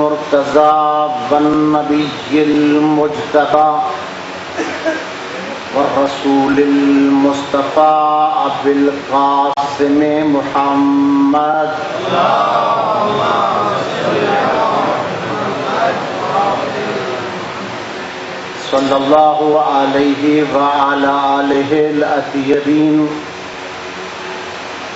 المرتضى والنبي المجتبى والرسول المصطفى أبي القاسم محمد صلى الله عليه وعلى آله الأطيبين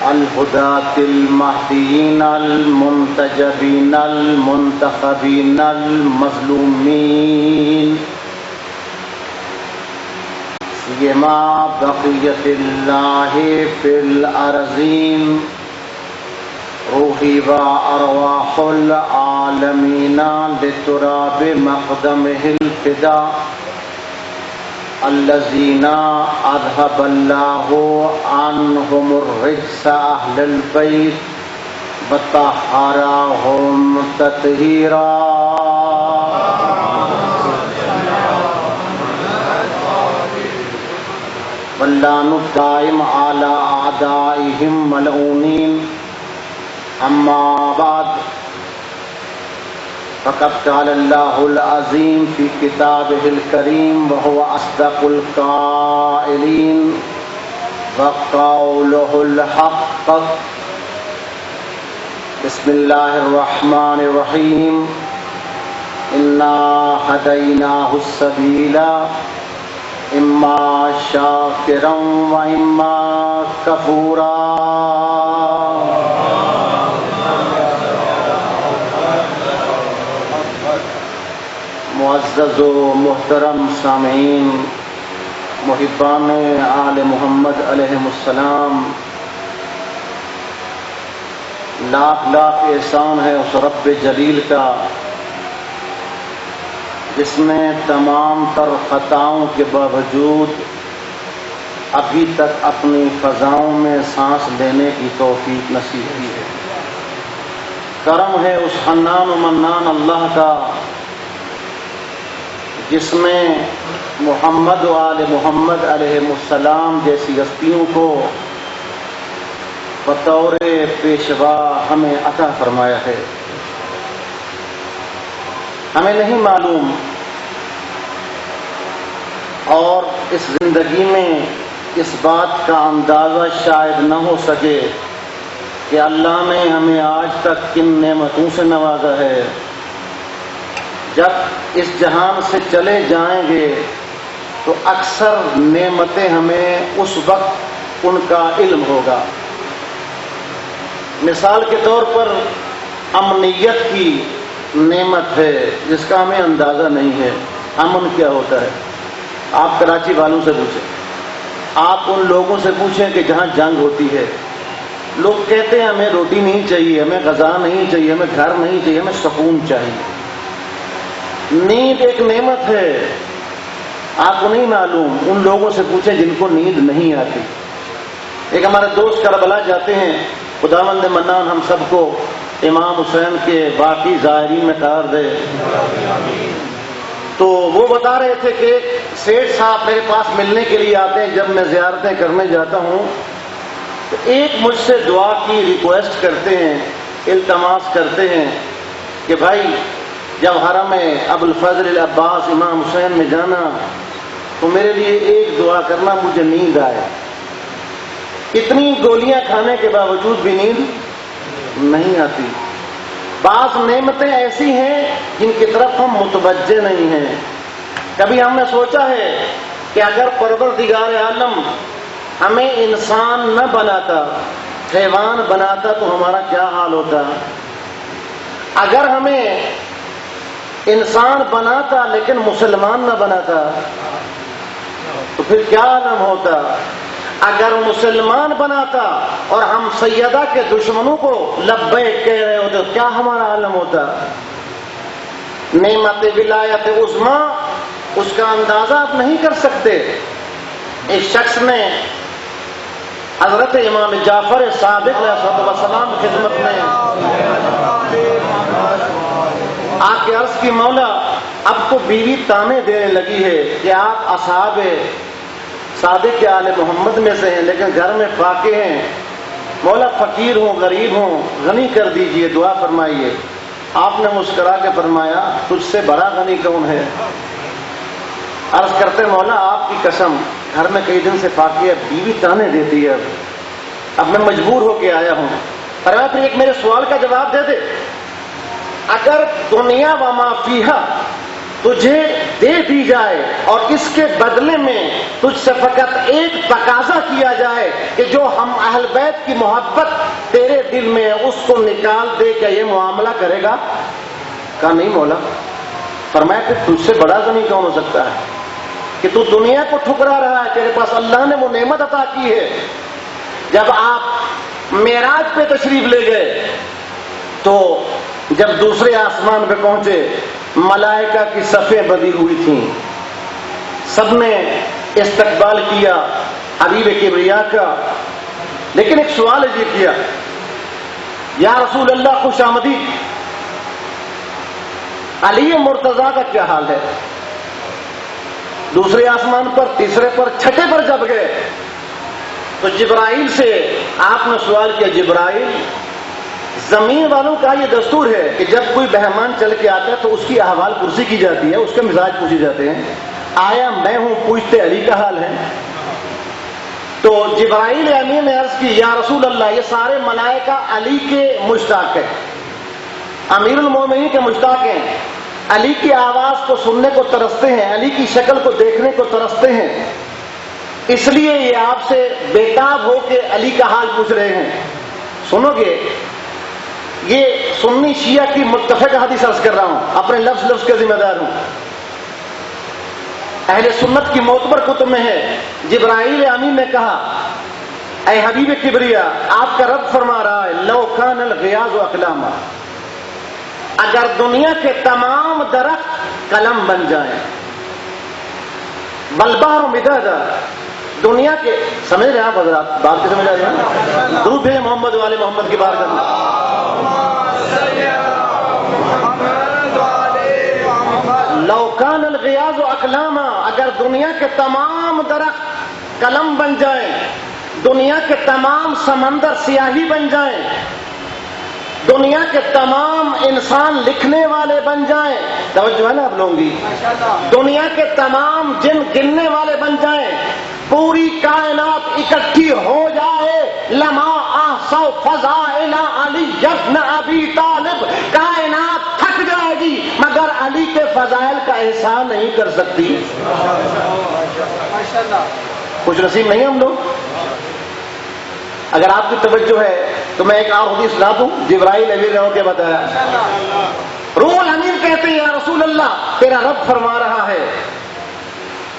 الهداة المهديين المنتجبين المنتخبين المظلومين سيما بقية الله في الأرضين روحي وأرواح العالمين لتراب مقدمه الفداء الذين أذهب الله عنهم الرجس أهل البيت وطهرهم تطهيرا واللعن الدائم على أعدائهم ملعونين أما بعد فقد قال الله العظيم في كتابه الكريم وهو أصدق القائلين وقوله الحق بسم الله الرحمن الرحيم إنا هديناه السبيل إما شاكرا وإما كفورا معزز و محترم سامعین، محبان آل محمد علیہ السلام، لاکھ لاکھ احسان ہے اس رب جلیل کا جس نے تمام تر خطاؤں کے باوجود ابھی تک اپنی فضاؤں میں سانس لینے کی توفیق نصیب کی ہے۔ کرم ہے اس حنان و منان اللہ کا جس نے محمد و آل محمد علیہ السلام جیسی ہستیوں کو بطور پیشوا ہمیں عطا فرمایا ہے۔ ہمیں نہیں معلوم اور اس زندگی میں اس بات کا اندازہ شاید نہ ہو سکے کہ اللہ نے ہمیں آج تک کن نعمتوں سے نوازا ہے۔ جب اس جہان سے چلے جائیں گے تو اکثر نعمتیں ہمیں اس وقت ان کا علم ہوگا۔ مثال کے طور پر امنیت کی نعمت ہے جس کا ہمیں اندازہ نہیں ہے۔ امن کیا ہوتا ہے؟ آپ کراچی والوں سے پوچھیں، آپ ان لوگوں سے پوچھیں کہ جہاں جنگ ہوتی ہے لوگ کہتے ہیں ہمیں روٹی نہیں چاہیے، ہمیں غذا نہیں چاہیے، ہمیں گھر نہیں چاہیے، ہمیں سکون چاہیے۔ نیند ایک نعمت ہے، آپ کو نہیں معلوم۔ ان لوگوں سے پوچھیں جن کو نیند نہیں آتی۔ ایک ہمارے دوست کربلا جاتے ہیں، خداوند منان ہم سب کو امام حسین کے باقی ظاہرین میں قرار دے۔ تو وہ بتا رہے تھے کہ سیٹھ صاحب میرے پاس ملنے کے لیے آتے ہیں جب میں زیارتیں کرنے جاتا ہوں، تو ایک مجھ سے دعا کی ریکویسٹ کرتے ہیں، التماس کرتے ہیں کہ بھائی جب حرم ابو الفضل العباس امام حسین میں جانا تو میرے لیے ایک دعا کرنا، مجھے نیند آئے۔ اتنی گولیاں کھانے کے باوجود بھی نیند نہیں آتی۔ بعض نعمتیں ایسی ہیں جن کی طرف ہم متوجہ نہیں ہیں۔ کبھی ہم نے سوچا ہے کہ اگر پروردگار عالم ہمیں انسان نہ بناتا، حیوان بناتا تو ہمارا کیا حال ہوتا؟ اگر ہمیں انسان بناتا لیکن مسلمان نہ بناتا تو پھر کیا عالم ہوتا؟ اگر مسلمان بناتا اور ہم سیدہ کے دشمنوں کو لبیک کہہ رہے ہوتے تو کیا ہمارا عالم ہوتا؟ نعمت ولایت عظمیٰ اس کا اندازہ آپ نہیں کر سکتے۔ اس شخص نے حضرت امام جعفر صادق علیہ السلام کی خدمت میں آ کے عرض کی، مولا اب تو بیوی تانے دینے لگی ہے کہ آپ اصحاب صادق آل محمد میں سے ہیں لیکن گھر میں فاقے ہیں، مولا فقیر ہوں غریب ہوں غنی کر دیجئے، دعا فرمائیے۔ آپ نے مسکرا کے فرمایا تجھ سے بڑا غنی کون ہے؟ عرض کرتے مولا آپ کی قسم گھر میں کئی دن سے فاقی ہے، بیوی تانے دیتی ہے، اب میں مجبور ہو کے آیا ہوں۔ فرمایا پھر ایک میرے سوال کا جواب دے دے، اگر دنیا و ما فیہا تجھے دے دی جائے اور اس کے بدلے میں تجھ سے فقط ایک تقاضا کیا جائے کہ جو ہم اہل بیت کی محبت تیرے دل میں ہے اس کو نکال دے، کیا یہ معاملہ کرے گا؟ کہا نہیں مولا۔ فرمایا کہ تجھ سے بڑا غنی کون ہو سکتا ہے کہ تو دنیا کو ٹھکرا رہا ہے، تیرے پاس اللہ نے وہ نعمت عطا کی ہے۔ جب آپ معراج پہ تشریف لے گئے تو جب دوسرے آسمان پہ پہنچے ملائکہ کی صفیں بندھی ہوئی تھیں، سب نے استقبال کیا حبیب کبریا کا، لیکن ایک سوال یہ کیا یا رسول اللہ خوش آمدید، علی مرتضیٰ کا کیا حال ہے؟ دوسرے آسمان پر، تیسرے پر، چھٹے پر جب گئے تو جبرائیل سے آپ نے سوال کیا، جبرائیل زمین والوں کا یہ دستور ہے کہ جب کوئی مہمان چل کے آتا ہے تو اس کی احوال پرسی کی جاتی ہے، اس کے مزاج پوچھے جاتے ہیں، آیا میں ہوں پوچھتے علی کا حال ہے؟ تو جبرائیل امین نے عرض کی یا رسول اللہ یہ سارے ملائکہ علی کے مشتاق ہیں، امیر المومنین کے مشتاق ہیں، علی کی آواز کو سننے کو ترستے ہیں، علی کی شکل کو دیکھنے کو ترستے ہیں، اس لیے یہ آپ سے بےتاب ہو کے علی کا حال پوچھ رہے ہیں۔ سنو گے، یہ سنی شیعہ کی متفق حدیث عرض کر رہا ہوں، اپنے لفظ لفظ کے ذمہ دار ہوں، اہل سنت کی معتبر کتب میں ہے۔ جبرائیل امین نے کہا اے حبیب کبریا آپ کا رب فرما رہا ہے لو کان الغیاظ اقلاما، اگر دنیا کے تمام درخت قلم بن جائیں، والبحر مدادا، دنیا کے، سمجھ رہے ہیں آپ حضرات بات کی؟ سمجھ رہے ہیں؟ درود بھیجیں محمد والے محمد کی بارگاہ میں۔ لو کان الغیاظ اقلاما، اگر دنیا کے تمام درخت قلم بن جائیں، دنیا کے تمام سمندر سیاہی بن جائیں، دنیا کے تمام انسان لکھنے والے بن جائیں، توجہ ہے نا آپ لوگوں کی، دنیا کے تمام جن گننے والے بن جائیں، پوری کائنات اکٹھی ہو جائے، لما احصوا فضائل علی ابن ابی طالب، کائنات تھک جائے گی مگر علی کے فضائل کا احسان نہیں کر سکتی۔ خوش نصیب نہیں ہم لوگ؟ اگر آپ کی توجہ ہے تو میں ایک اور حدیث سنا دوں، جبرائیل امین نے کے بتایا، روح الامین کہتے ہیں یا رسول اللہ تیرا رب فرما رہا ہے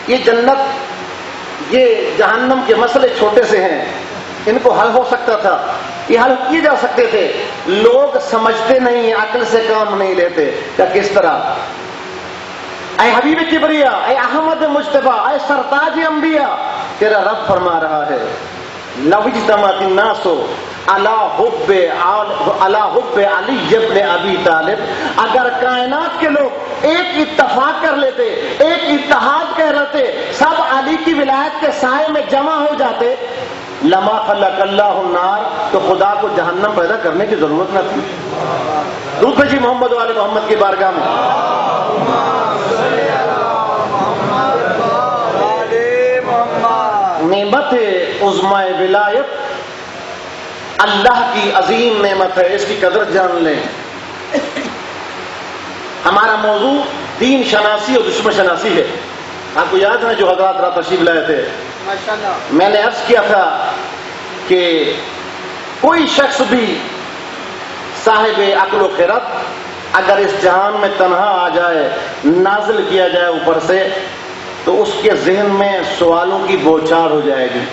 یہ جنت، یہ جہنم کے مسئلے چھوٹے سے ہیں، ان کو حل ہو سکتا تھا، یہ حل کیے جا سکتے تھے، لوگ سمجھتے نہیں، عقل سے کام نہیں لیتے، کہ کس طرح؟ اے حبیب کبریا، اے احمد مجتبی، اے سرتاج انبیاء، تیرا رب فرما رہا ہے لو اجتمعت الناس علی حب علی ابن ابی طالب، اگر کائنات کے لوگ ایک اتفاق کر لیتے، ایک اتحاد کر لیتے، سب علی کی ولایت کے سائے میں جمع ہو جاتے، لما خلق اللہ النار، تو خدا کو جہنم پیدا کرنے کی ضرورت نہ تھی۔ درود بھیجیے محمد والے محمد کی بارگاہ میں۔ نعمت عظمہ ولایت اللہ کی عظیم نعمت ہے، اس کی قدر جان لیں۔ ہمارا موضوع دین شناسی اور دشمن شناسی ہے۔ آپ کو یاد ہے جو حضرات رات تشریف لائے تھے، میں نے عرض کیا تھا کہ کوئی شخص بھی صاحب عقل و خرد اگر اس جہان میں تنہا آ جائے، نازل کیا جائے اوپر سے، تو اس کے ذہن میں سوالوں کی بوچھار ہو جائے گی۔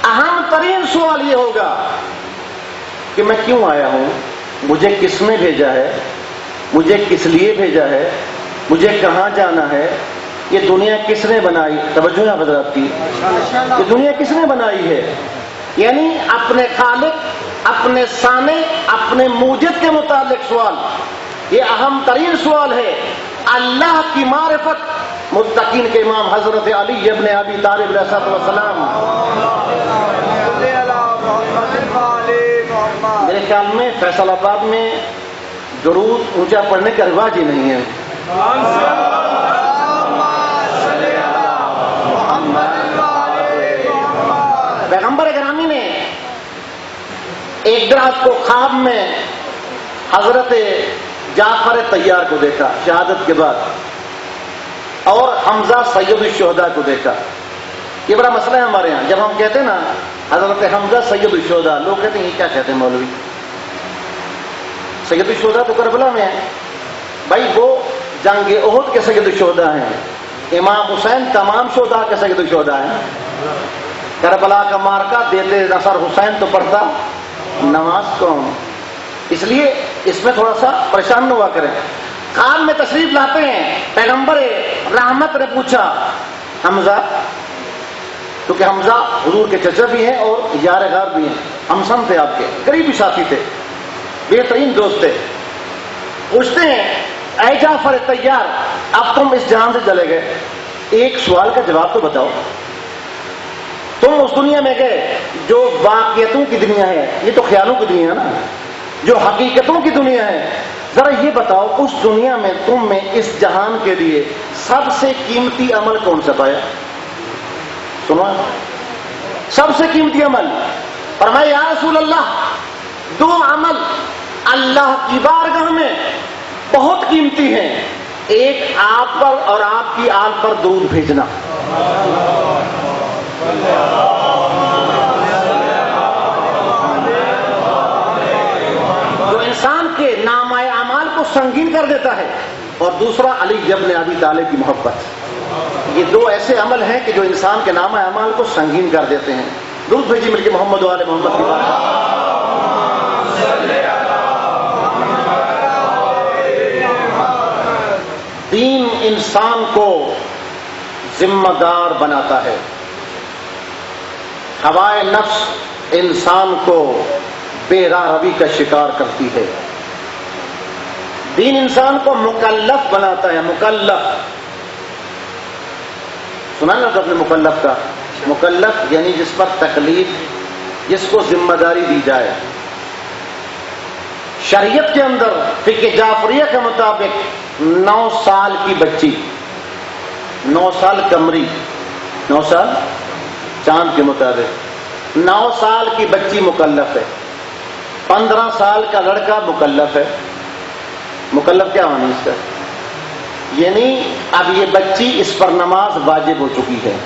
اہم ترین سوال یہ ہوگا کہ میں کیوں آیا ہوں، مجھے کس نے بھیجا ہے، مجھے کس لیے بھیجا ہے، مجھے کہاں جانا ہے، یہ دنیا کس نے بنائی؟ توجہ ہے حضرات کی، یہ دنیا کس نے بنائی ہے؟ یعنی اپنے خالق، اپنے صانع، اپنے موجد کے متعلق سوال، یہ اہم ترین سوال ہے۔ اللہ کی معرفت، متقین کے امام حضرت علی ابن ابی طالب علیہ السلام، میرے خیال میں فیصل آباد میں درود اونچا پڑھنے کا رواج ہی نہیں ہے. پیغمبر گرامی نے ایک رات کو خواب میں حضرت جعفر طیار کو دیکھا شہادت کے بعد، اور حمزہ سید الشہداء کو دیکھا. یہ بڑا مسئلہ ہے ہمارے ہاں. جب ہم کہتے ہیں نا حضرت حمزہ سید الشہداء، لوگ کہتے ہیں یہ کیا کہتے ہیں مولوی؟ سید الشہداء تو کربلا میں ہے. بھائی وہ جنگ احد کے سید الشہداء ہیں. امام حسین تمام شہداء کے سید الشہداء ہیں. کربلا کا مارکا دیتے نصر حسین تو پڑھتا نماز کون؟ اس لیے اس میں تھوڑا سا پریشان نہ ہوا کریں. خواب میں تشریف لاتے ہیں پیغمبر رحمت نے پوچھا حمزہ، کیونکہ حمزہ حضور کے چچا بھی ہیں اور یار غار بھی ہیں، ہمسم تھے، آپ کے قریبی ساتھی تھے، بہترین دوست تھے. پوچھتے ہیں اے جعفر طیار، اب تم اس جہان سے چلے گئے، ایک سوال کا جواب تو بتاؤ. تم اس دنیا میں گئے جو واقعیتوں کی دنیا ہے، یہ تو خیالوں کی دنیا ہے نا، جو حقیقتوں کی دنیا ہے. ذرا یہ بتاؤ اس دنیا میں تم میں اس جہان کے لیے سب سے قیمتی عمل کون سا پایا؟ سنو، سب سے قیمتی عمل. فرمایا یا رسول اللہ، دو عمل اللہ کی بارگاہ میں بہت قیمتی ہیں، ایک آپ پر اور آپ کی آل پر درود بھیجنا. جو انسان کے نامہ اعمال کو سنگین کر دیتا ہے، اور دوسرا علی ابن ابی طالب کی محبت. یہ دو ایسے عمل ہیں کہ جو انسان کے نامہ اعمال کو سنگین کر دیتے ہیں. درود بھیجی مل کے محمد و آل محمد کی بات. دین انسان کو ذمہ دار بناتا ہے، ہوائے نفس انسان کو بے راہ روی کا شکار کرتی ہے. دین انسان کو مکلف بناتا ہے. مکلف سنا نا اپنے مکلف کا؟ مکلف یعنی جس پر تکلیف، جس کو ذمہ داری دی جائے. شریعت کے اندر فقہ جعفریہ کے مطابق 9 سال کی بچی، 9 سال قمری، 9 سال چاند کے مطابق 9 سال کی بچی مکلف ہے. 15 سال کا لڑکا مکلف ہے. مکلف کیا معنی اس کا؟ یعنی اب یہ بچی، اس پر نماز واجب ہو چکی ہے،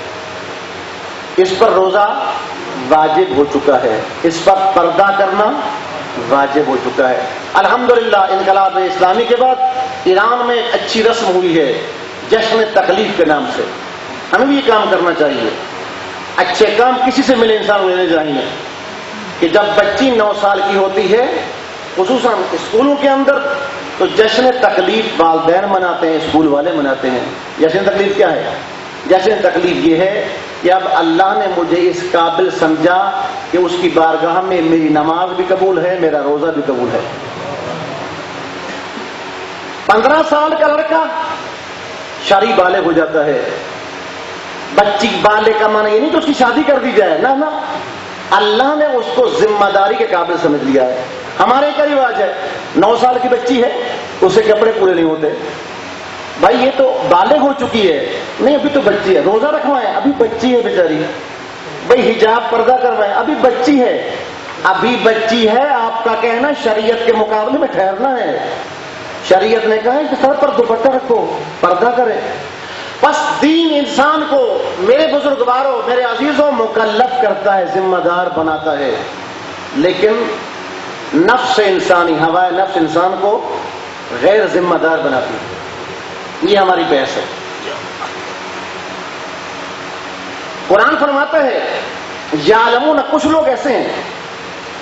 اس پر روزہ واجب ہو چکا ہے، اس پر پردہ کرنا واجب ہو چکا ہے. الحمدللہ انقلاب اسلامی کے بعد ایران میں ایک اچھی رسم ہوئی ہے جشن تکلیف کے نام سے. ہمیں بھی یہ کام کرنا چاہیے. اچھے کام کسی سے ملے انسان لینے چاہیے کہ جب بچی 9 سال کی ہوتی ہے، خصوصاً اسکولوں کے اندر، تو جشن تکلیف والدین مناتے ہیں، اسکول والے مناتے ہیں. جشن تکلیف کیا ہے؟ جشن تکلیف یہ ہے کہ اب اللہ نے مجھے اس قابل سمجھا کہ اس کی بارگاہ میں میری نماز بھی قبول ہے، میرا روزہ بھی قبول ہے. 15 سال کا لڑکا شرعی بالغ ہو جاتا ہے. بچی بالغ کا معنی یہ نہیں کہ اس کی شادی کر دی جائے، نہ، اللہ نے اس کو ذمہ داری کے قابل سمجھ لیا ہے. ہمارے کیا رواج ہے؟ 9 سال کی بچی ہے، اسے کپڑے پورے نہیں ہوتے. بھائی یہ تو بالغ ہو چکی ہے، نہیں ابھی تو بچی ہے. روزہ رکھوائیں، ابھی بچی ہے بیچاری. بھائی حجاب پردہ کروائیں، ابھی بچی ہے. ابھی بچی ہے، آپ کا کہنا شریعت کے مقابلے میں ٹھہرنا ہے. شریعت نے کہا ہے کہ سر پر دوپٹہ رکھو، پردہ کرے. بس دین انسان کو، میرے بزرگواروں، میرے عزیزوں، مکلف کرتا ہے، ذمہ دار بناتا ہے. لیکن نفس انسانی، ہوائے نفس انسان کو غیر ذمہ دار بناتی ہے. یہ ہماری بحث ہے. قرآن فرماتا ہے یعلمون، کچھ لوگ ایسے ہیں،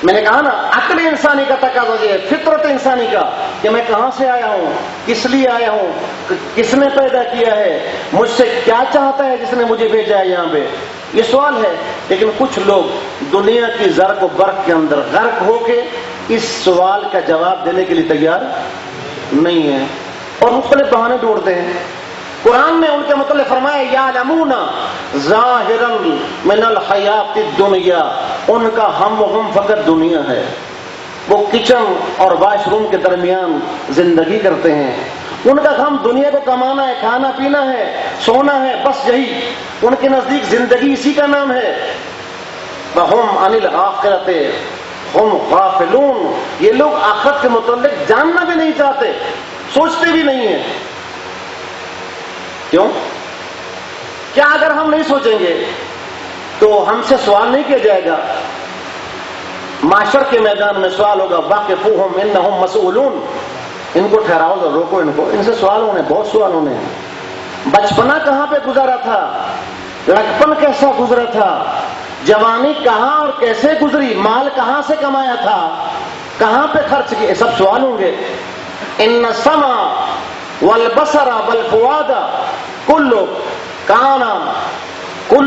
میں نے کہا نا عقل انسانی کا تقاضا یہ ہے، فطرت انسانی کا، کہ میں کہاں سے آیا ہوں، کس لیے آیا ہوں، کس نے پیدا کیا ہے، مجھ سے کیا چاہتا ہے جس نے مجھے بھیجا ہے یہاں پہ. یہ سوال ہے. لیکن کچھ لوگ دنیا کی زرق و برق کے اندر غرق ہو کے اس سوال کا جواب دینے کے لیے تیار نہیں ہے اور مختلف بہانے ڈھونڈتے ہیں. قرآن نے ان کے متعلق فرمایا یعلمون ظاہرا من الحیات الدنیا، ان کا ہم فقط دنیا ہے. وہ کچن اور واش روم کے درمیان زندگی کرتے ہیں. ان کا کام دنیا کو کمانا ہے، کھانا پینا ہے، سونا ہے، بس یہی ان کے نزدیک زندگی اسی کا نام ہے. وَهُمْ عَنِ الْآخِرَةِ هُمْ غَافِلُونَ. یہ لوگ آخرت کے متعلق جاننا بھی نہیں چاہتے، سوچتے بھی نہیں ہیں. کیوں؟ کیا اگر ہم نہیں سوچیں گے تو ہم سے سوال نہیں کیا جائے گا؟ معاشر کے میدان میں سوال ہوگا، واقفوہم انہم مسئولون. ان کو ٹھہراؤ، روکو ان کو، ان سے سوال ہونے، بہت سوال ہونے ہیں. بچپنا کہاں پہ گزرا تھا، لڑکپن کیسا گزرا تھا، جوانی کہاں اور کیسے گزری، مال کہاں سے کمایا تھا، کہاں پہ خرچ کیے، سب سوال ہوں گے. ان السمع والبصر والفؤاد کل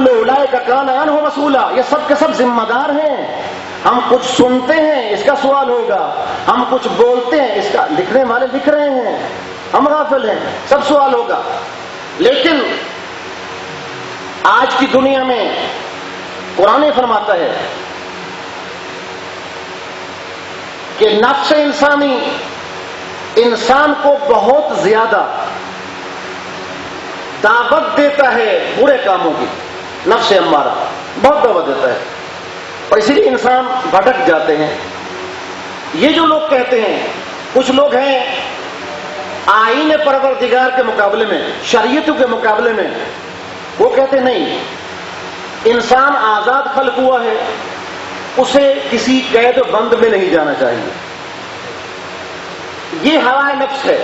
اولئک کان عنہ مسئولا. یہ سب کے سب ذمہ دار ہیں. ہم کچھ سنتے ہیں، اس کا سوال ہوگا. ہم کچھ بولتے ہیں، اس کا لکھنے والے لکھ رہے ہیں، ہم غافل ہیں، سب سوال ہوگا. لیکن آج کی دنیا میں قرآن فرماتا ہے کہ نفس انسانی انسان کو بہت زیادہ دعوت دیتا ہے برے کاموں کی. نفس امارہ بہت دعوت دیتا ہے، اور اسی لیے انسان بھٹک جاتے ہیں. یہ جو لوگ کہتے ہیں، کچھ لوگ ہیں آئین پروردگار کے مقابلے میں، شریعتوں کے مقابلے میں، وہ کہتے نہیں، انسان آزاد خلق ہوا ہے، اسے کسی قید و بند میں نہیں جانا چاہیے. یہ ہوائے نفس ہے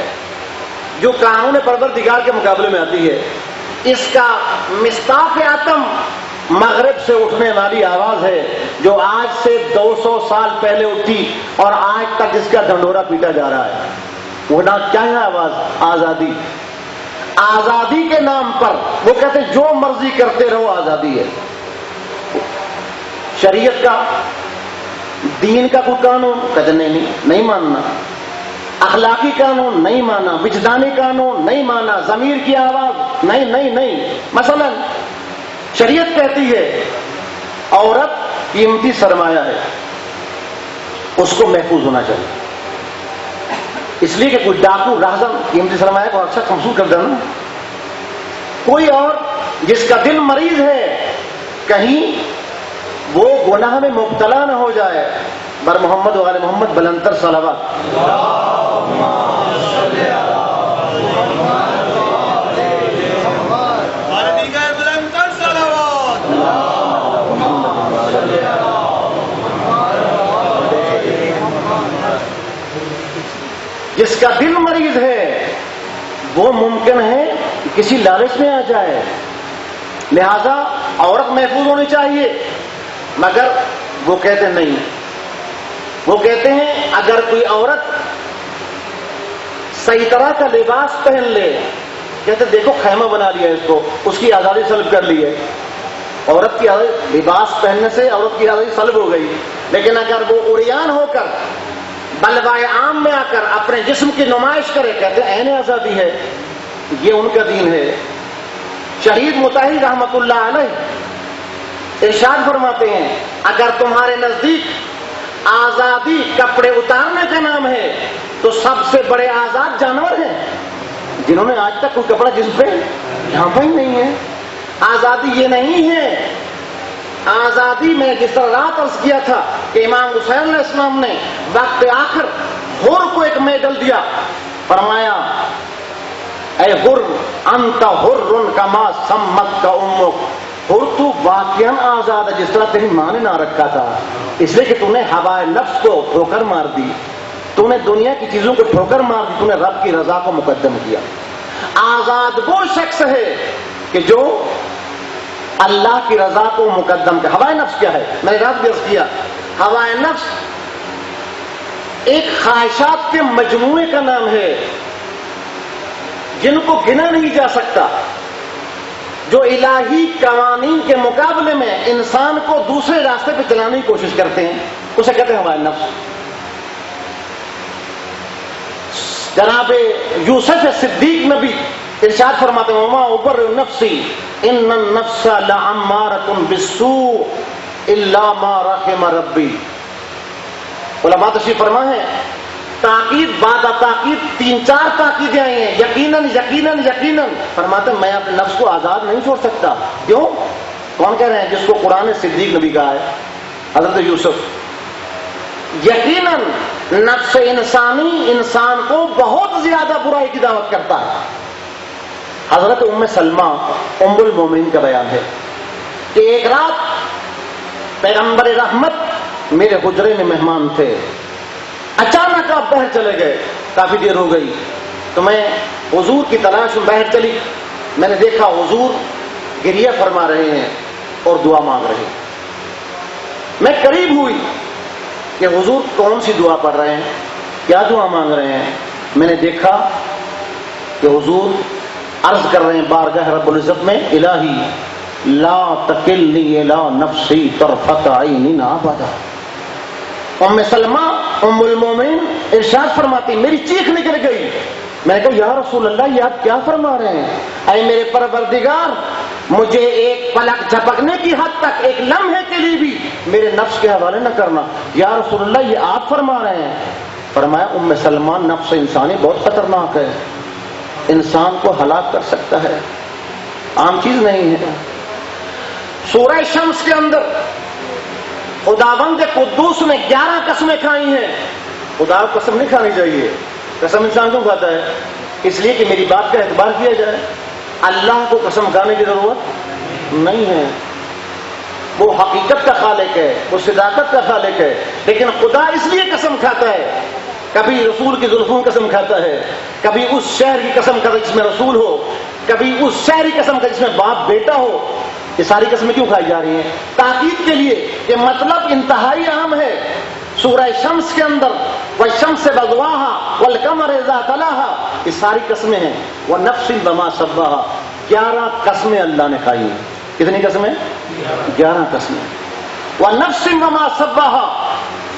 جو قانون پروردگار کے مقابلے میں آتی ہے. اس کا مصداق اتم مغرب سے اٹھنے والی آواز ہے جو آج سے 200 سال پہلے اٹھی اور آج تک اس کا ڈھنڈورا پیٹا جا رہا ہے. وہ نہ کیا ہے آواز؟ آزادی. آزادی کے نام پر وہ کہتے ہیں جو مرضی کرتے رہو، آزادی ہے. شریعت کا، دین کا کوئی قانون کہتے نہیں ماننا. اخلاقی قانون نہیں مانا، وجدانی قانون نہیں مانا، ضمیر کی آواز نہیں. مثلا شریعت کہتی ہے عورت قیمتی سرمایہ ہے، اس کو محفوظ ہونا چاہیے. اس لیے کہ کوئی ڈاکو راہزن قیمتی سرمایہ کو اکثر محسوس کر دینا. کوئی اور جس کا دل مریض ہے، کہیں وہ گناہ میں مبتلا نہ ہو جائے. بر محمد وآل محمد بلندر صلوات. جس کا دل مریض ہے وہ ممکن ہے کہ کسی لالچ میں آ جائے، لہذا عورت محفوظ ہونی چاہیے. مگر وہ کہتے نہیں، وہ کہتے ہیں اگر کوئی عورت صحیح طرح کا لباس پہن لے، کہتے دیکھو خیمہ بنا لیا اس کو، اس کی آزادی سلب کر لی ہے. عورت کی لباس پہننے سے عورت کی آزادی سلب ہو گئی. لیکن اگر وہ عریان ہو کر بلوائے عام میں آ کر اپنے جسم کی نمائش کرے، کہتے ہیں عین آزادی ہے. یہ ان کا دین ہے. شہید مطہری رحمت اللہ علیہ ارشاد فرماتے ہیں اگر تمہارے نزدیک آزادی کپڑے اتارنے کا نام ہے تو سب سے بڑے آزاد جانور ہیں جنہوں نے آج تک کوئی کپڑا جسم پہ ڈھانپا ہی نہیں ہے. آزادی یہ نہیں ہے. آزادی میں جس طرح رات عرض کیا تھا کہ امام حسین علیہ السلام نے وقت آخر حر کو ایک میڈل دیا، فرمایا اے حر انت حر کما سمت کا امک. حر تو واقعاً آزاد ہے جس طرح تیری ماں نے نہ رکھا تھا، اس لیے کہ تو نے ہوائے نفس کو ٹھوکر مار دی، تو نے دنیا کی چیزوں کو ٹھوکر مار دی، تو نے رب کی رضا کو مقدم کیا. آزاد وہ شخص ہے کہ جو اللہ کی رضا کو مقدم کر. ہوائے نفس کیا ہے؟ میں نے رات بھی عرض کیا، ہوائے نفس ایک خواہشات کے مجموعے کا نام ہے جن کو گنا نہیں جا سکتا، جو الہی قوانین کے مقابلے میں انسان کو دوسرے راستے پہ چلانے کی کوشش کرتے ہیں. اسے کہتے ہیں ہوائے نفس. جناب یوسف صدیق نبی ارشاد فرماتے ہیں وما ابرئ نفسی ان النفس لعمارۃ بالسوء الا ما رحم ربی. علماء تشریف فرما ہے تاکید بعد تاکید 3-4 تاکیدیں آئی ہیں، یقیناً یقیناً یقیناً فرماتے ہیں میں اپنے نفس کو آزاد نہیں چھوڑ سکتا. کیوں؟ کون کہہ رہے ہیں؟ جس کو قرآن صدیق نبی کہا ہے، حضرت یوسف. یقیناً نفس انسانی انسان کو بہت زیادہ برائی کی دعوت کرتا ہے. حضرت ام سلمہ ام المومنین کا بیان ہے کہ ایک رات پیغمبر رحمت میرے حجرے میں مہمان تھے، اچانک آپ باہر چلے گئے، کافی دیر ہو گئی تو میں حضور کی تلاش میں باہر چلی. میں نے دیکھا حضور گریہ فرما رہے ہیں اور دعا مانگ رہے ہیں. میں قریب ہوئی کہ حضور کون سی دعا پڑھ رہے ہیں، کیا دعا مانگ رہے ہیں. میں نے دیکھا کہ حضور عرض کر رہے ہیں بارگاہ رب العزت میں الہی لا تکلنی الی نفسی طرفۃ عین ابدا. ام سلمہ ام المومنین ارشاد فرماتی میری چیخ نکل گئی. میں نے کہا یا رسول اللہ یہ آپ کیا فرما رہے ہیں؟ اے میرے پروردگار مجھے ایک پلک جھپکنے کی حد تک، ایک لمحے کے لیے بھی میرے نفس کے حوالے نہ کرنا. یا رسول اللہ یہ آپ فرما رہے ہیں؟ فرمایا ام سلمہ نفس انسانی بہت خطرناک ہے، انسان کو ہلاک کر سکتا ہے، عام چیز نہیں ہے. سورہ شمس کے اندر خداوند قدوس نے 11 قسمیں کھائی ہیں. خدا کو قسم نہیں کھانی چاہیے. قسم انسان کیوں کھاتا ہے؟ اس لیے کہ میری بات کا اعتبار کیا جائے. اللہ کو قسم کھانے کی ضرورت نہیں ہے، وہ حقیقت کا خالق ہے، وہ صداقت کا خالق ہے. لیکن خدا اس لیے قسم کھاتا ہے، کبھی رسول کی زلفوں کی قسم کھاتا ہے، کبھی اس شہر کی قسم کھاتا ہے جس میں رسول ہو، کبھی اس شہر کی قسم کھاتا ہے جس میں باپ بیٹا ہو. یہ ساری قسمیں کیوں کھائی جا رہی ہیں؟ تاکید کے لیے. یہ مطلب انتہائی اہم ہے. سورہ شمس کے اندر والشمس وضحاها والقمر اذا تلاها یہ ساری قسمیں ہیں. ونفس وما سواها 11 قسمیں اللہ نے کھائی ہیں. کتنی قسمیں؟ 11 قسمیں. ونفس وما سواها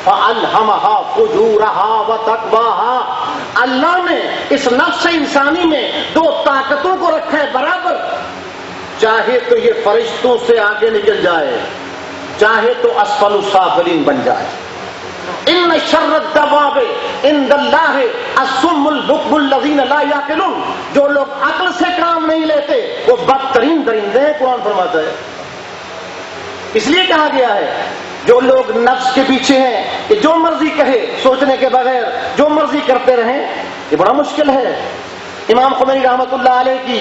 فألهمها فجورها وتقواها اللہ نے اس نفس انسانی میں 2 طاقتوں کو رکھا ہے برابر. چاہے تو یہ فرشتوں سے آگے نکل جائے، چاہے تو اسفل السافلین بن جائے. ان شر الدواب عند اللہ الصم البکم الذین لا یعقلون. جو لوگ عقل سے کام نہیں لیتے وہ بدترین درندے ہیں، قرآن فرماتا ہے. اس لیے کہا گیا ہے جو لوگ نفس کے پیچھے ہیں کہ جو مرضی کہے سوچنے کے بغیر جو مرضی کرتے رہیں، یہ بڑا مشکل ہے. امام خمینی رحمۃ اللہ علیہ کی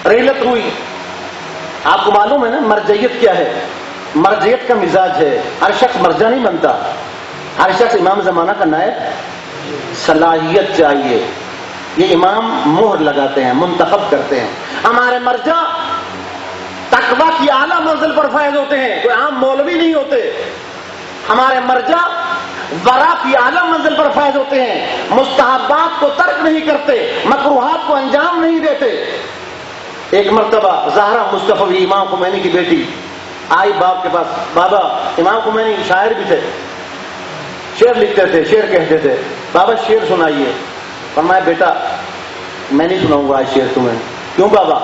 ریلت ہوئی. آپ کو معلوم ہے نا مرجعیت کیا ہے؟ مرجعیت کا مزاج ہے، ہر شخص مرجع نہیں بنتا، ہر شخص امام زمانہ کا نائب صلاحیت چاہیے. یہ امام مہر لگاتے ہیں، منتخب کرتے ہیں. ہمارے مرجع تقویٰ کی اعلیٰ منزل پر فائز ہوتے ہیں، کوئی عام مولوی نہیں ہوتے. ہمارے مرجع ورا کی اعلیٰ منزل پر فائز ہوتے ہیں، مستحبات کو ترک نہیں کرتے، مکروہات کو انجام نہیں دیتے. ایک مرتبہ زہرا مصطفی امام خمینی کی بیٹی آئی باپ کے پاس. بابا، امام خمینی شاعر بھی تھے، شعر لکھتے تھے، شعر کہتے تھے. بابا شعر سنائیے. فرمایا بیٹا میں نہیں سناؤں گا آج شعر تمہیں. کیوں بابا؟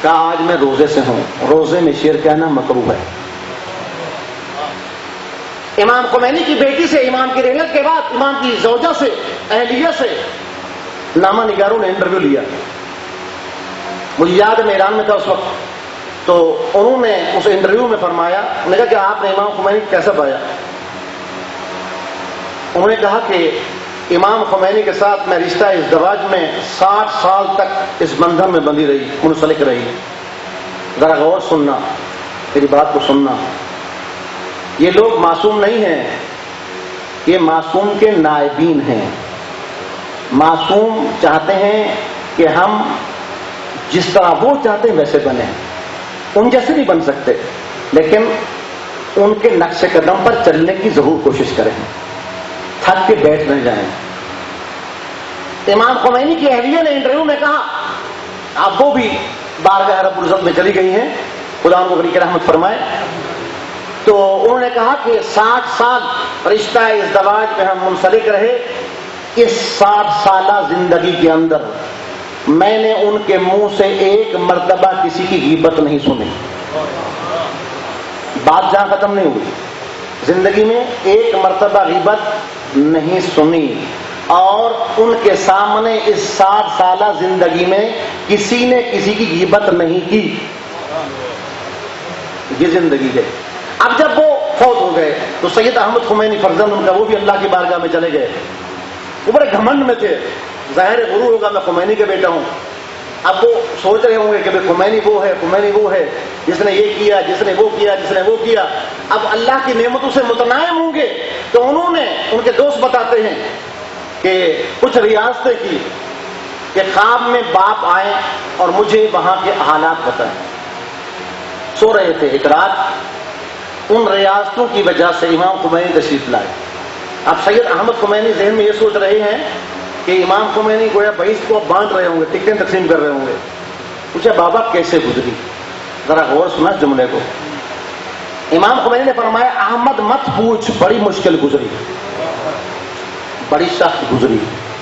کہا آج میں روزے سے ہوں، روزے میں شعر کہنا مکروہ ہے. امام خمینی کی بیٹی سے، امام کی رحلت کے بعد امام کی زوجہ سے، اہلیہ سے نامہ نگاروں نے انٹرویو لیا. مجھے یاد ہے میں ایران میں تھا اس وقت، تو انہوں نے اس انٹرویو میں فرمایا، انہوں نے کہا کہ آپ نے امام خمینی کیسا پایا؟ انہوں نے کہا کہ امام خمینی کے ساتھ میں رشتہ ازدواج میں 60 سال تک اس بندھن میں بندھی رہی، منسلک رہی. ذرا غور سننا، میری بات کو سننا. یہ لوگ معصوم نہیں ہیں، یہ معصوم کے نائبین ہیں. معصوم چاہتے ہیں کہ ہم جس طرح وہ چاہتے ہیں ویسے بنیں، ان جیسے نہیں بن سکتے، لیکن ان کے نقش قدم پر چلنے کی ضرور کوشش کریں، تھک کے بیٹھ نہ جائیں. امام خمینی کی اہلیہ نے انٹرویو میں کہا، اب وہ بھی بارگاہ رب العزت میں چلی گئی ہیں، خدا ان کو غنی کی رحمت فرمائے. تو انہوں نے کہا کہ 60 سال رشتہ ازدواج میں ہم منسلک رہے. اس 60 سالہ زندگی کے اندر میں نے ان کے منہ سے ایک مرتبہ کسی کی غیبت نہیں سنی. بات جہاں ختم نہیں ہوئی. زندگی میں ایک مرتبہ غیبت نہیں سنی، اور ان کے سامنے اس 60 سالہ زندگی میں کسی نے کسی کی غیبت نہیں کی. یہ زندگی ہے. اب جب وہ فوت ہو گئے تو سید احمد خمینی فرزند ان کا، وہ بھی اللہ کی بارگاہ میں چلے گئے. وہ بڑے گھمنڈ میں تھے، ظاہر غرور ہوگا میں خمینی کا بیٹا ہوں. اب وہ سوچ رہے ہوں گے کہ خمینی وہ ہے، خمینی وہ ہے جس نے یہ کیا، جس نے وہ کیا، جس نے وہ کیا. اب اللہ کی نعمتوں سے متنعم ہوں گے تو انہوں نے، ان کے دوست بتاتے ہیں کہ کچھ ریاستیں کی کہ خواب میں باپ آئے اور مجھے وہاں کے حالات بتائیں. سو رہے تھے ایک رات، ان ریاستوں کی وجہ سے امام خمینی تشریف لائے. اب سید احمد خمینی ذہن میں یہ سوچ رہے ہیں کہ امام خمینی گویا بھائی کو بانٹ رہے ہوں گے، ٹکٹیں تقسیم کر رہے ہوں گے. پوچھا بابا کیسے گزری؟ ذرا غور سنا جملے کو. امام خمینی نے فرمایا احمد مت پوچھ، بڑی مشکل گزری، بڑی سخت گزری.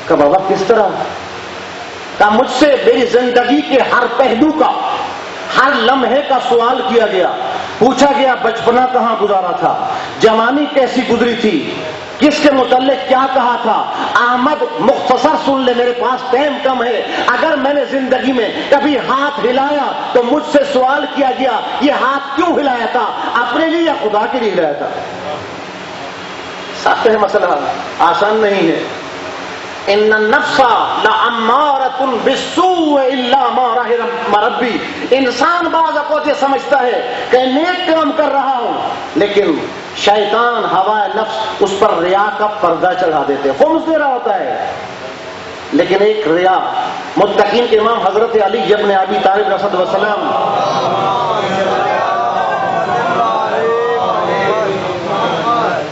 کہ بابا کس طرح؟ کہ مجھ سے میری زندگی کے ہر پہلو کا، ہر لمحے کا سوال کیا گیا. پوچھا گیا بچپنا کہاں گزارا تھا، جوانی کیسی گزری تھی، کس کے متعلق کیا کہا تھا. احمد مختصر سن لے، میرے پاس ٹائم کم ہے. اگر میں نے زندگی میں کبھی ہاتھ ہلایا تو مجھ سے سوال کیا گیا یہ ہاتھ کیوں ہلایا تھا، اپنے لیے یا خدا کے لیے ہلایا تھا. سخت ہے مسئلہ، آسان نہیں ہے. ان النفس لامارۃ بالسوء الا ما رحم ربی. انسان بعض اوقات یہ سمجھتا ہے کہ نیک کام کر رہا ہوں، لیکن شیطان ہوائے نفس اس پر ریا کا پردہ چڑھا دیتے، خمس دے رہا ہوتا ہے. لیکن ایک ریا، متقین کے امام حضرت علی ابن ابی طالب علیہ السلام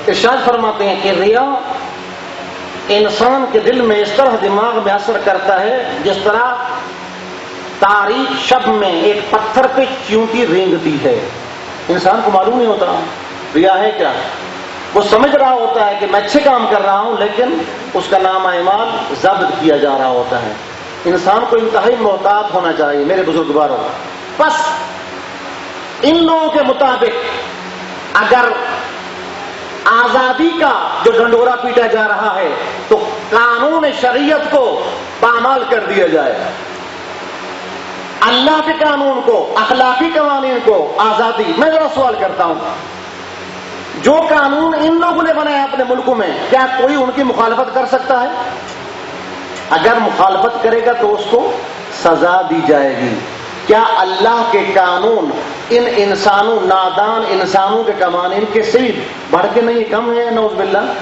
ارشاد فرماتے ہیں کہ ریا انسان کے دل میں اس طرح دماغ میں اثر کرتا ہے جس طرح تاریک شب میں ایک پتھر پہ چیونٹی رینگتی ہے. انسان کو معلوم نہیں ہوتا ریا ہے کیا. وہ سمجھ رہا ہوتا ہے کہ میں اچھے کام کر رہا ہوں، لیکن اس کا نام اعمال ضبط کیا جا رہا ہوتا ہے. انسان کو انتہائی محتاط ہونا چاہیے میرے بزرگواروں. بس ان لوگوں کے مطابق اگر آزادی کا جو ڈنڈورا پیٹا جا رہا ہے تو قانون شریعت کو پامال کر دیا جائے، اللہ کے قانون کو، اخلاقی قوانین کو، آزادی. میں ذرا سوال کرتا ہوں، جو قانون ان لوگوں نے بنایا اپنے ملکوں میں، کیا کوئی ان کی مخالفت کر سکتا ہے؟ اگر مخالفت کرے گا تو اس کو سزا دی جائے گی. کیا اللہ کے قانون ان انسانوں، نادان انسانوں کے قوانین کے صرف بڑھ کے نہیں کم ہے؟ نعوذ باللہ.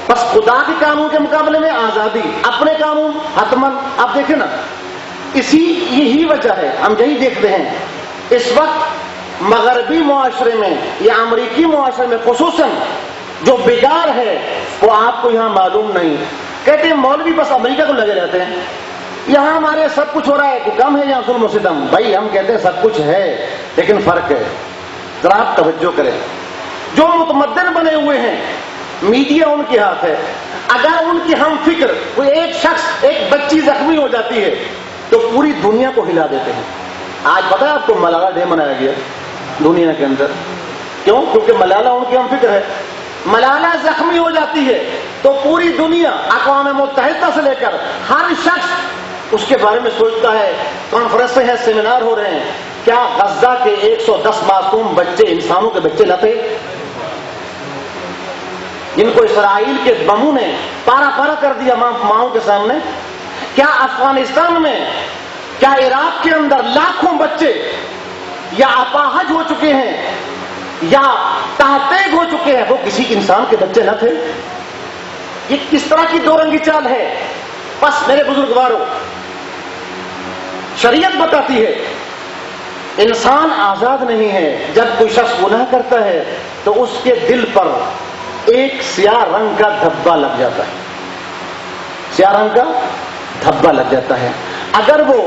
بس خدا کے قانون کے مقابلے میں آزادی، اپنے قانون حتمن. آپ دیکھیں نا، یہی وجہ ہے، ہم یہی دیکھتے ہیں اس وقت مغربی معاشرے میں یا امریکی معاشرے میں خصوصاً جو بگاڑ ہے وہ آپ کو یہاں معلوم نہیں. کہتے ہیں مولوی بس امریکہ کو لگے رہتے ہیں، یہاں ہمارے سب کچھ ہو رہا ہے، کہ کم ہے یہاں ظلم و ستم. بھائی ہم کہتے ہیں سب کچھ ہے لیکن فرق ہے. ذرا آپ توجہ کریں. جو متمدن بنے ہوئے ہیں، میڈیا ان کے ہاتھ ہے. اگر ان کی ہم فکر کوئی ایک شخص، ایک بچی زخمی ہو جاتی ہے تو پوری دنیا کو ہلا دیتے ہیں. آج پتہ ہے آپ کو ملالہ ڈے منایا گیا دنیا کے اندر. کیوں؟ کیونکہ ملالہ ان کی ہم فکر ہے. ملالہ زخمی ہو جاتی ہے تو پوری دنیا، اقوام متحدہ سے لے کر ہر شخص اس کے بارے میں سوچتا ہے. کانفرنسیں ہیں، سیمینار ہو رہے ہیں. کیا غزہ کے 110 معصوم بچے، انسانوں کے بچے نہ تھے جن کو اسرائیل کے بموں نے پارا پارا کر دیا ماؤں کے سامنے؟ کیا افغانستان میں، کیا عراق کے اندر لاکھوں بچے یا اپاہج ہو چکے ہیں یا تحتیگ ہو چکے ہیں، وہ کسی انسان کے بچے نہ تھے؟ یہ کس طرح کی دو رنگی چال ہے؟ بس میرے بزرگواروں، شریعت بتاتی ہے انسان آزاد نہیں ہے. جب کوئی شخص گناہ کرتا ہے تو اس کے دل پر ایک سیاہ رنگ کا دھبا لگ جاتا ہے. سیاہ رنگ کا دھبا لگ جاتا ہے. اگر وہ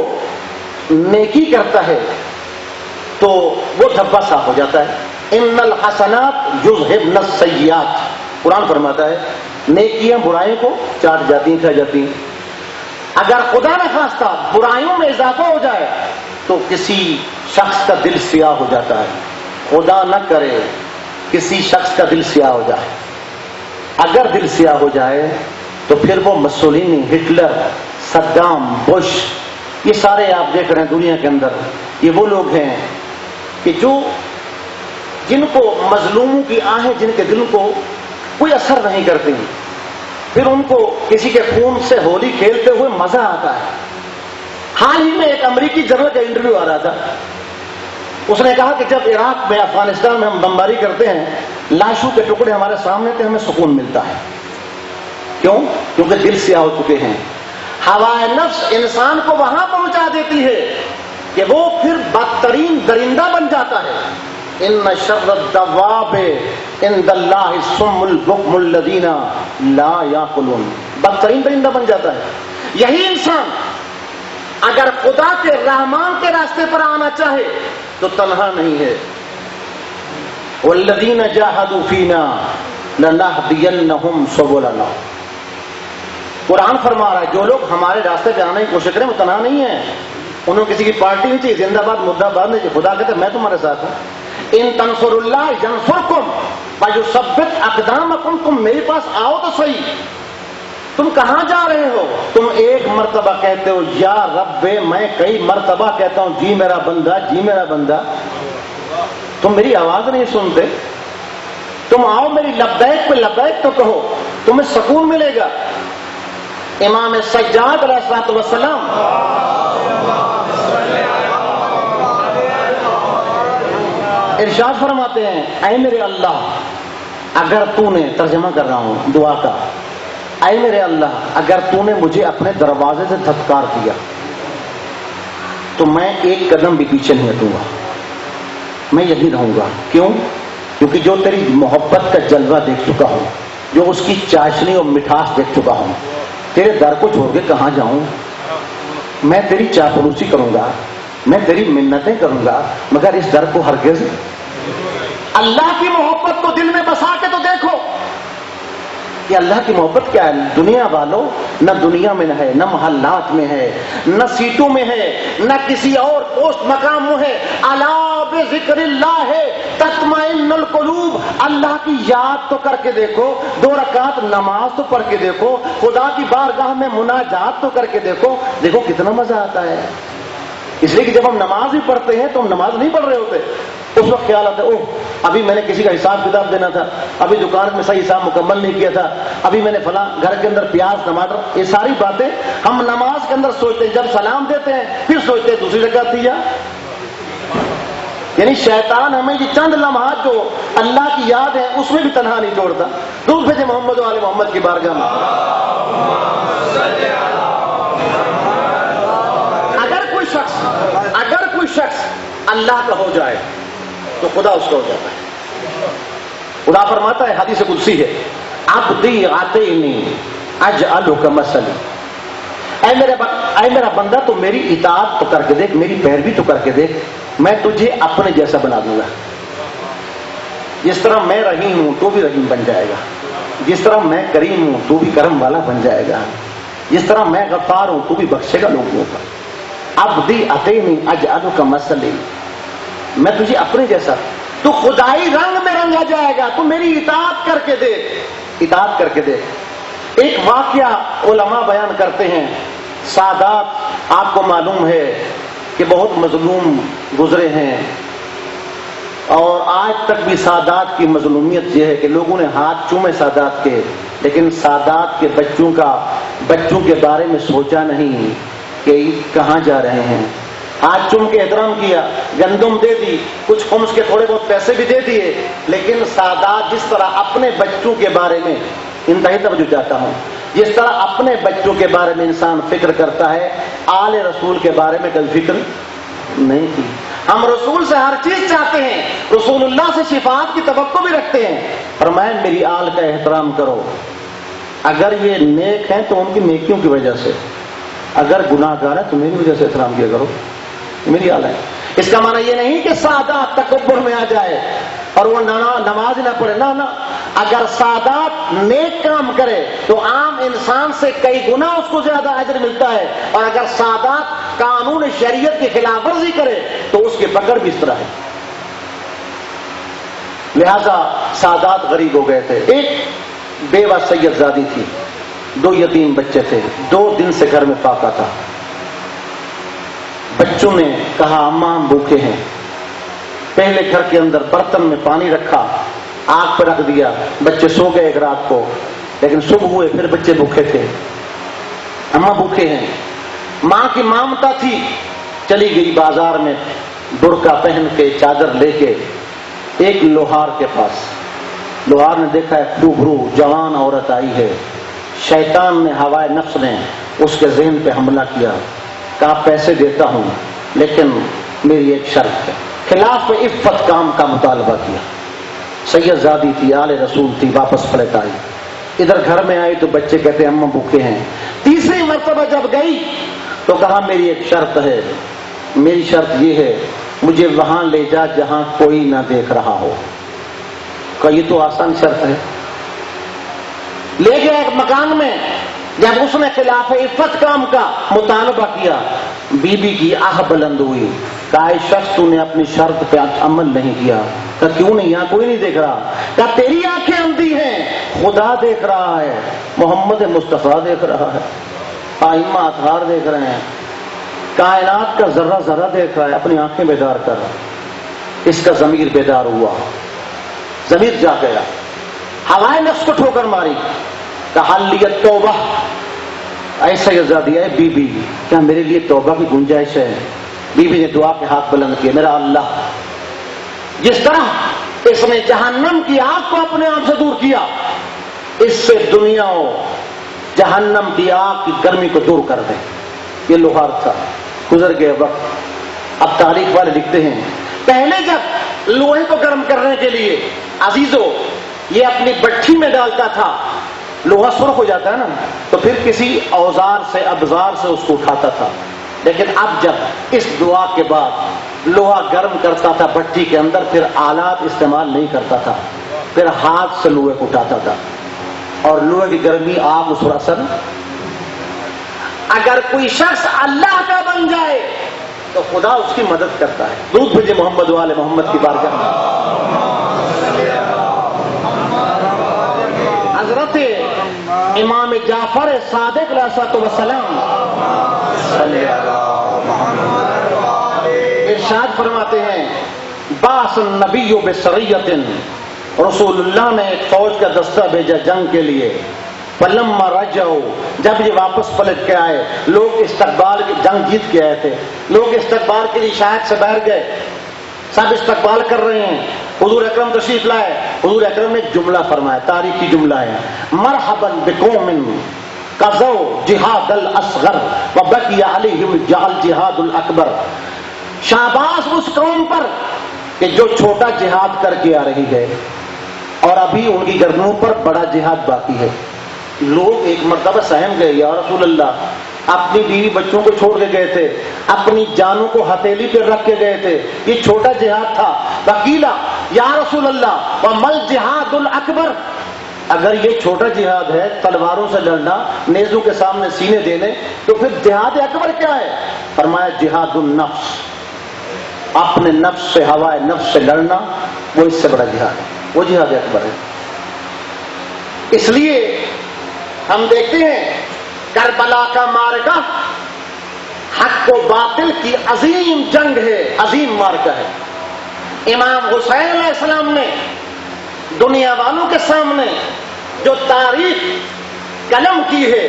نیکی کرتا ہے تو وہ دھبا صاف ہو جاتا ہے. ان الحسنات یذہبن السیئات، قرآن فرماتا ہے نیکیاں برائیوں کو چاٹ جاتی ہیں، کھا جاتی ہیں. اگر خدا نہ خواستہ برائیوں میں اضافہ ہو جائے تو کسی شخص کا دل سیاہ ہو جاتا ہے. خدا نہ کرے کسی شخص کا دل سیاہ ہو جائے، اگر دل سیاہ ہو جائے تو پھر وہ مسولینی، ہٹلر، صدام، بش، یہ سارے آپ دیکھ رہے ہیں دنیا کے اندر، یہ وہ لوگ ہیں کہ جن کو مظلوموں کی آہیں جن کے دل کو کوئی اثر نہیں کرتی، پھر ان کو کسی کے خون سے ہولی کھیلتے ہوئے مزہ آتا ہے۔ حال ہی میں ایک امریکی جنرل کا انٹرویو آ رہا تھا، اس نے کہا کہ جب عراق میں، افغانستان میں ہم بمباری کرتے ہیں، لاشوں کے ٹکڑے ہمارے سامنے تھے، ہمیں سکون ملتا ہے۔ کیوں؟ کیونکہ دل سیاہ ہو چکے ہیں۔ ہوائے نفس انسان کو وہاں پہنچا دیتی ہے کہ وہ پھر بدترین درندہ بن جاتا ہے۔ ان شر الدواب عند اللہ الصم البکم الذین لا یعقلون، بدترین درندہ بن جاتا ہے۔ یہی انسان اگر خدا کے رحمان کے راستے پر آنا چاہے تو تنہا نہیں ہے۔ والذین جاہدوا فینا لنہدینہم سبلنا، قرآن فرما رہا ہے جو لوگ ہمارے راستے پہ آنے کی کوشش کریں وہ تنہا نہیں ہے، انہوں کسی کی پارٹی نہیں چاہیے، زندہ باد مردہ باد نہیں چاہیے، خدا کہتے ہیں میں تمہارے ساتھ ہوں۔ ان تنصروا اللہ ینصرکم ویثبت اقدامکم، تم میرے پاس آؤ تو صحیح۔ تم کہاں جا رہے ہو؟ تم ایک مرتبہ کہتے ہو یا رب، میں کئی مرتبہ کہتا ہوں جی میرا بندہ، جی میرا بندہ، تم میری آواز نہیں سنتے۔ تم آؤ میری لبیک پہ لبیک تو کہو، تمہیں سکون ملے گا۔ امام سجاد علیہ الصلوۃ والسلام ارشاد فرماتے ہیں، اے میرے اللہ، اگر تو نے، ترجمہ کر رہا ہوں دعا کا، اے میرے اللہ اگر تو نے مجھے اپنے دروازے سے دھتکار دیا تو میں ایک قدم بھی پیچھے نہیں ہٹوں گا، میں یہی رہوں گا۔ کیوں؟ کیونکہ جو تیری محبت کا جلوہ دیکھ چکا ہوں، جو اس کی چاشنی اور مٹھاس دیکھ چکا ہوں، تیرے در کو چھوڑ کے کہاں جاؤں؟ میں تیری چاپلوسی کروں گا، میں تیری منتیں کروں گا، مگر اس در کو ہرگز۔ اللہ کی محبت کو دل میں بسا کے تو دیکھو کہ اللہ کی محبت کیا ہے۔ دنیا والوں، نہ دنیا میں ہے، نہ محلات میں ہے، نہ سیٹوں میں ہے، نہ کسی اور پوسٹ مقام میں ہے۔ الا بذکر اللہ تطمئن القلوب، اللہ کی یاد تو کر کے دیکھو، 2 رکعت نماز تو پڑھ کے دیکھو، خدا کی بارگاہ میں مناجات تو کر کے دیکھو، دیکھو کتنا مزہ آتا ہے۔ اس لیے کہ جب ہم نماز بھی پڑھتے ہیں تو ہم نماز نہیں پڑھ رہے ہوتے، اس وقت خیال آتا ہے اوہ ابھی میں نے کسی کا حساب کتاب دینا تھا، ابھی دکان میں صحیح حساب مکمل نہیں کیا تھا، ابھی میں نے فلاں گھر کے اندر پیاز ٹماٹر، یہ ساری باتیں ہم نماز کے اندر سوچتے ہیں۔ جب سلام دیتے ہیں پھر سوچتے ہیں دوسری رکعت دیا۔ یعنی شیطان ہمیں یہ چند لمحات جو اللہ کی یاد ہے اس میں بھی تنہا نہیں چھوڑتا۔ دور بھیجے محمد و آل محمد کی بارگاہ میں۔ اگر کوئی شخص اللہ کا ہو جائے تو خدا اس کا ہو جاتا ہے۔ خدا فرماتا ہے، حدیث قدسی ہے، عبدی آتینی اجعلک مثلی، اے میرا بندہ تو میری اطاعت تو کر کے دیکھ، میری پیروی تو کر کے دیکھ، میں تجھے اپنے جیسا بنا دوں گا۔ جس طرح میں رحیم ہوں تو بھی رحیم بن جائے گا، جس طرح میں کریم ہوں تو بھی کرم والا بن جائے گا، جس طرح میں غفار ہوں تو بھی بخشے گا لوگوں کا۔ عبدی اتینی اجعلک مثلی، میں تجھے اپنے جیسا، تو خدائی رنگ میں رنگا جائے گا، تو میری اطاعت کر کے دیکھ، اطاعت کر کے دیکھ۔ ایک واقعہ علماء بیان کرتے ہیں، سادات آپ کو معلوم ہے کہ بہت مظلوم گزرے ہیں، اور آج تک بھی سادات کی مظلومیت یہ ہے کہ لوگوں نے ہاتھ چومے سادات کے، لیکن سادات کے بچوں کے بارے میں سوچا نہیں کہ کہاں جا رہے ہیں۔ ہاتھ چوم کے احترام کیا، گندم دے دی، کچھ خمس کے تھوڑے بہت پیسے بھی دے دیے، لیکن سادات جس طرح اپنے بچوں کے بارے میں، انتہائی توجہ چاہتا ہوں، جس طرح اپنے بچوں کے بارے میں انسان فکر کرتا ہے، آل رسول کے بارے میں کبھی فکر نہیں کی۔ ہم رسول سے ہر چیز چاہتے ہیں، رسول اللہ سے شفاعت کی توقع بھی رکھتے ہیں، فرمایا میری آل کا احترام کرو، اگر یہ نیک ہیں تو ان کی نیکیوں کی وجہ سے، اگر گناہ گار ہے تو میری وجہ سے احترام کیا کرو، میری آل ہے۔ اس کا معنی یہ نہیں کہ سادات تکبر میں آ جائے اور وہ نماز نہ پڑھے، نہ، اگر سادات نیک کام کرے تو عام انسان سے کئی گنا اس کو زیادہ اجر ملتا ہے، اور اگر سادات قانون شریعت کی خلاف ورزی کرے تو اس کی پکڑ بھی اس طرح ہے۔ لہذا سادات غریب ہو گئے تھے. ایک بیوہ سید زادی تھی, 2 یتیم بچے تھے, 2 دن سے گھر میں فاقہ تھا. بچوں نے کہا اماں ہم بھوکے ہیں. پہلے گھر کے اندر برتن میں پانی رکھا, آگ پہ رکھ دیا, بچے سو گئے ایک رات کو, لیکن صبح ہوئے پھر بچے بھوکے تھے. اماں بھوکے ہیں. ماں کی مامتا تھی, چلی گئی بازار میں برقع پہن کے چادر لے کے ایک لوہار کے پاس. لوہار نے دیکھا ہے خوبرو جوان عورت آئی ہے. شیطان نے ہوائے نفس نے اس کے ذہن پہ حملہ کیا. کہا پیسے دیتا ہوں لیکن میری ایک شرط ہے. خلاف عفت کام کا مطالبہ کیا. سید زادی تھی, آل رسول تھی, واپس پلٹ آئی. ادھر گھر میں آئی تو بچے کہتے اماں بھوکے ہیں. تیسری مرتبہ جب گئی تو کہا میری ایک شرط ہے, میری شرط یہ ہے مجھے وہاں لے جا جہاں کوئی نہ دیکھ رہا ہو. کہا یہ تو آسان شرط ہے. لے گیا ایک مکان میں. جب اس نے خلاف عفت کام کا مطالبہ کیا, بی بی کی آہ بلند ہوئی. کہا اے شخص تو نے اپنی شرط پہ عمل نہیں کیا. کہا کیوں نہیں, یہاں کوئی نہیں دیکھ رہا. کہا تیری آنکھیں اندھی ہیں, خدا دیکھ رہا ہے, محمد مصطفیٰ دیکھ رہا ہے, ائمہ اطہار دیکھ رہے ہیں, کائنات کا ذرہ ذرہ دیکھ رہا ہے. اپنی آنکھیں بیدار کر. اس کا ضمیر بیدار ہوا, ضمیر جا گیا. ہوائے نفس کو ٹھوکر ماری. کہا لیت توبہ, ایسا یزادی ہے بی بی, کیا میرے لیے توبہ کی گنجائش ہے؟ بی بی نے دعا کے ہاتھ بلند کیے, میرا اللہ جس طرح اس نے جہنم کی آگ کو اپنے آپ سے دور کیا, اس سے دنیا و جہنم کی آگ کی گرمی کو دور کر دے. یہ لوہار تھا, گزر گئے وقت. اب تاریخ والے لکھتے ہیں پہلے جب لوہے کو گرم کرنے کے لیے عزیزو یہ اپنی بٹھی میں ڈالتا تھا, لوہا سرخ ہو جاتا ہے نا, تو پھر کسی اوزار سے ابزار سے اس کو اٹھاتا تھا. لیکن اب جب اس دعا کے بعد لوہا گرم کرتا تھا بھٹی کے اندر, پھر آلات استعمال نہیں کرتا تھا, پھر ہاتھ سے لوہے کو اٹھاتا تھا. اور لوہے کی گرمی آگ اس پر اثر. اگر کوئی شخص اللہ کا بن جائے تو خدا اس کی مدد کرتا ہے. درود بھیجے محمد والے محمد کی بارگاہ میں. حضرت امام جعفر صادق علیہ السلام ارشاد فرماتے ہیں باس النبی بسریۃ, رسول اللہ نے ایک فوج کا دستہ بھیجا جنگ کے لیے. فلما رجعوا, جب یہ واپس پلٹ کے آئے, لوگ استقبال کی جنگ جیت کے آئے تھے, لوگ استقبال کے لیے شاہد سے باہر گئے, سب استقبال کر رہے ہیں. حضور اکرم تشریف لائے. حضور اکرم نے ایک جملہ فرمایا, تاریخی جملہ ہے, مرحبا بقوم قضوا جہاد الاصغر وبقي عليهم الجہاد الاکبر. شاباش اس قوم پر کہ جو چھوٹا جہاد کر کے آ رہی ہے اور ابھی ان کی گردنوں پر بڑا جہاد باقی ہے. لوگ ایک مرتبہ سہم گئے, یا رسول اللہ اپنی بیوی بچوں کو چھوڑ کے گئے تھے, اپنی جانوں کو ہتھیلی پہ رکھ کے گئے تھے, یہ چھوٹا جہاد تھا. وکیلا یا رسول اللہ ومل جہاد الاکبر, اگر یہ چھوٹا جہاد ہے تلواروں سے لڑنا, نیزوں کے سامنے سینے دینے, تو پھر جہاد اکبر کیا ہے؟ فرمایا جہاد النفس, اپنے نفس سے ہوائے نفس سے لڑنا, وہ اس سے بڑا جہاد ہے, وہ جہاد اکبر ہے. اس لیے ہم دیکھتے ہیں کربلا کا معرکہ حق و باطل کی عظیم جنگ ہے, عظیم معرکہ ہے. امام حسین علیہ السلام نے دنیا والوں کے سامنے جو تاریخ قلم کی ہے,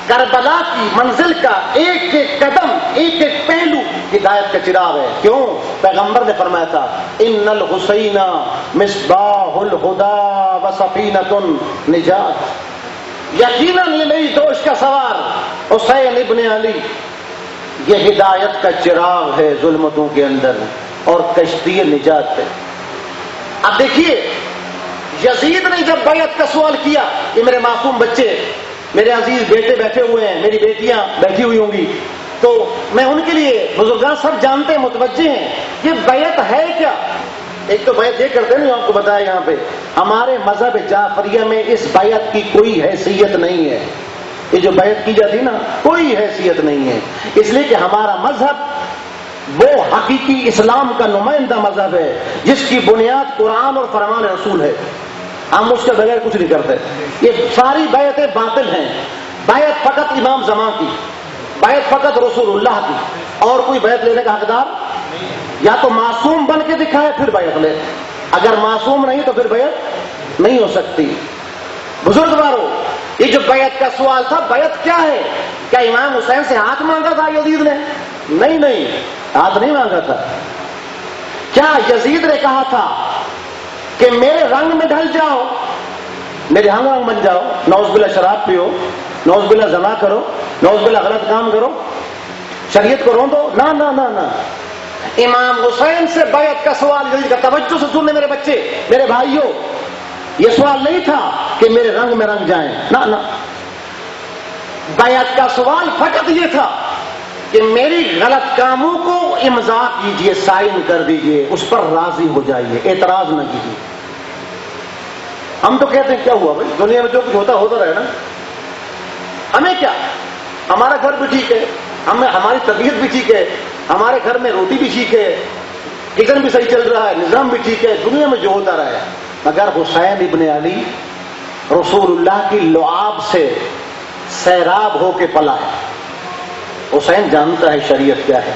کربلا کی منزل کا ایک ایک قدم, ایک ایک پہلو ہدایت کا چراغ ہے. کیوں؟ پیغمبر نے فرمایا تھا ان الحسین مصباح الہدی وسفینۃ النجات, یقیناً یہ میری دوست کا سوار حسین ابن علی یہ ہدایت کا چراغ ہے ظلمتوں کے اندر اور کشتی نجات ہے. اب دیکھیے یزید نے جب بیعت کا سوال کیا, یہ میرے معصوم بچے, میرے عزیز بیٹے بیٹھے ہوئے ہیں, میری بیٹیاں بیٹھی ہوئی ہوں گی, تو میں ان کے لیے, بزرگان سب جانتے ہیں, متوجہ ہیں, یہ بیعت ہے کیا؟ ایک تو بیعت یہ کرتے ہیں, آپ کو بتایا یہاں پہ ہمارے مذہب جعفریہ میں اس بیعت کی کوئی حیثیت نہیں ہے. یہ جو بیعت کی جاتی نا, کوئی حیثیت نہیں ہے, اس لیے کہ ہمارا مذہب وہ حقیقی اسلام کا نمائندہ مذہب ہے جس کی بنیاد قرآن اور فرمان رسول ہے. ہم اس کے بغیر کچھ نہیں کرتے. یہ ساری بیعتیں باطل ہیں. بیعت فقط امام زمان کی، بیعت فقط رسول اللہ کی، اور کوئی بیعت لینے کا حقدار یا تو معصوم بن کے دکھائے پھر بیعت لے، اگر معصوم نہیں تو پھر بیعت نہیں ہو سکتی. بزرگوارو، یہ جو بیعت کا سوال تھا، بیعت کیا ہے؟ کیا امام حسین سے ہاتھ مانگا تھا یزید نے؟ نہیں، ہاتھ نہیں مانگا تھا. کیا یزید نے کہا تھا کہ میرے رنگ میں ڈھل جاؤ، میرے ہم رنگ بن جاؤ، نعوذ باللہ شراب پیو، نعوذ باللہ زنا کرو، نعوذ باللہ غلط کام کرو، شریعت کو روندو؟ نہ. امام حسین سے بیعت کا سوال یزید کا، توجہ سے سننے میرے بچے، میرے بھائیوں، یہ سوال نہیں تھا کہ میرے رنگ میں رنگ جائیں، نہ. بیعت کا سوال فقط یہ تھا کہ میری غلط کاموں کو امضا کیجئے، سائن کر دیجئے، اس پر راضی ہو جائیے، اعتراض نہ کیجئے. ہم تو کہتے ہیں کیا ہوا بھائی، دنیا میں جو کچھ ہوتا رہے نا، ہمیں کیا، ہمارا گھر بھی ٹھیک ہے، ہماری طبیعت بھی ٹھیک ہے، ہمارے گھر میں روٹی بھی ٹھیک ہے، کچن بھی صحیح چل رہا ہے، نظام بھی ٹھیک ہے، دنیا میں جو ہوتا رہا ہے. مگر حسین ابن علی رسول اللہ کی لعاب سے سیراب ہو کے پلا ہے. حسین جانتا ہے شریعت کیا ہے.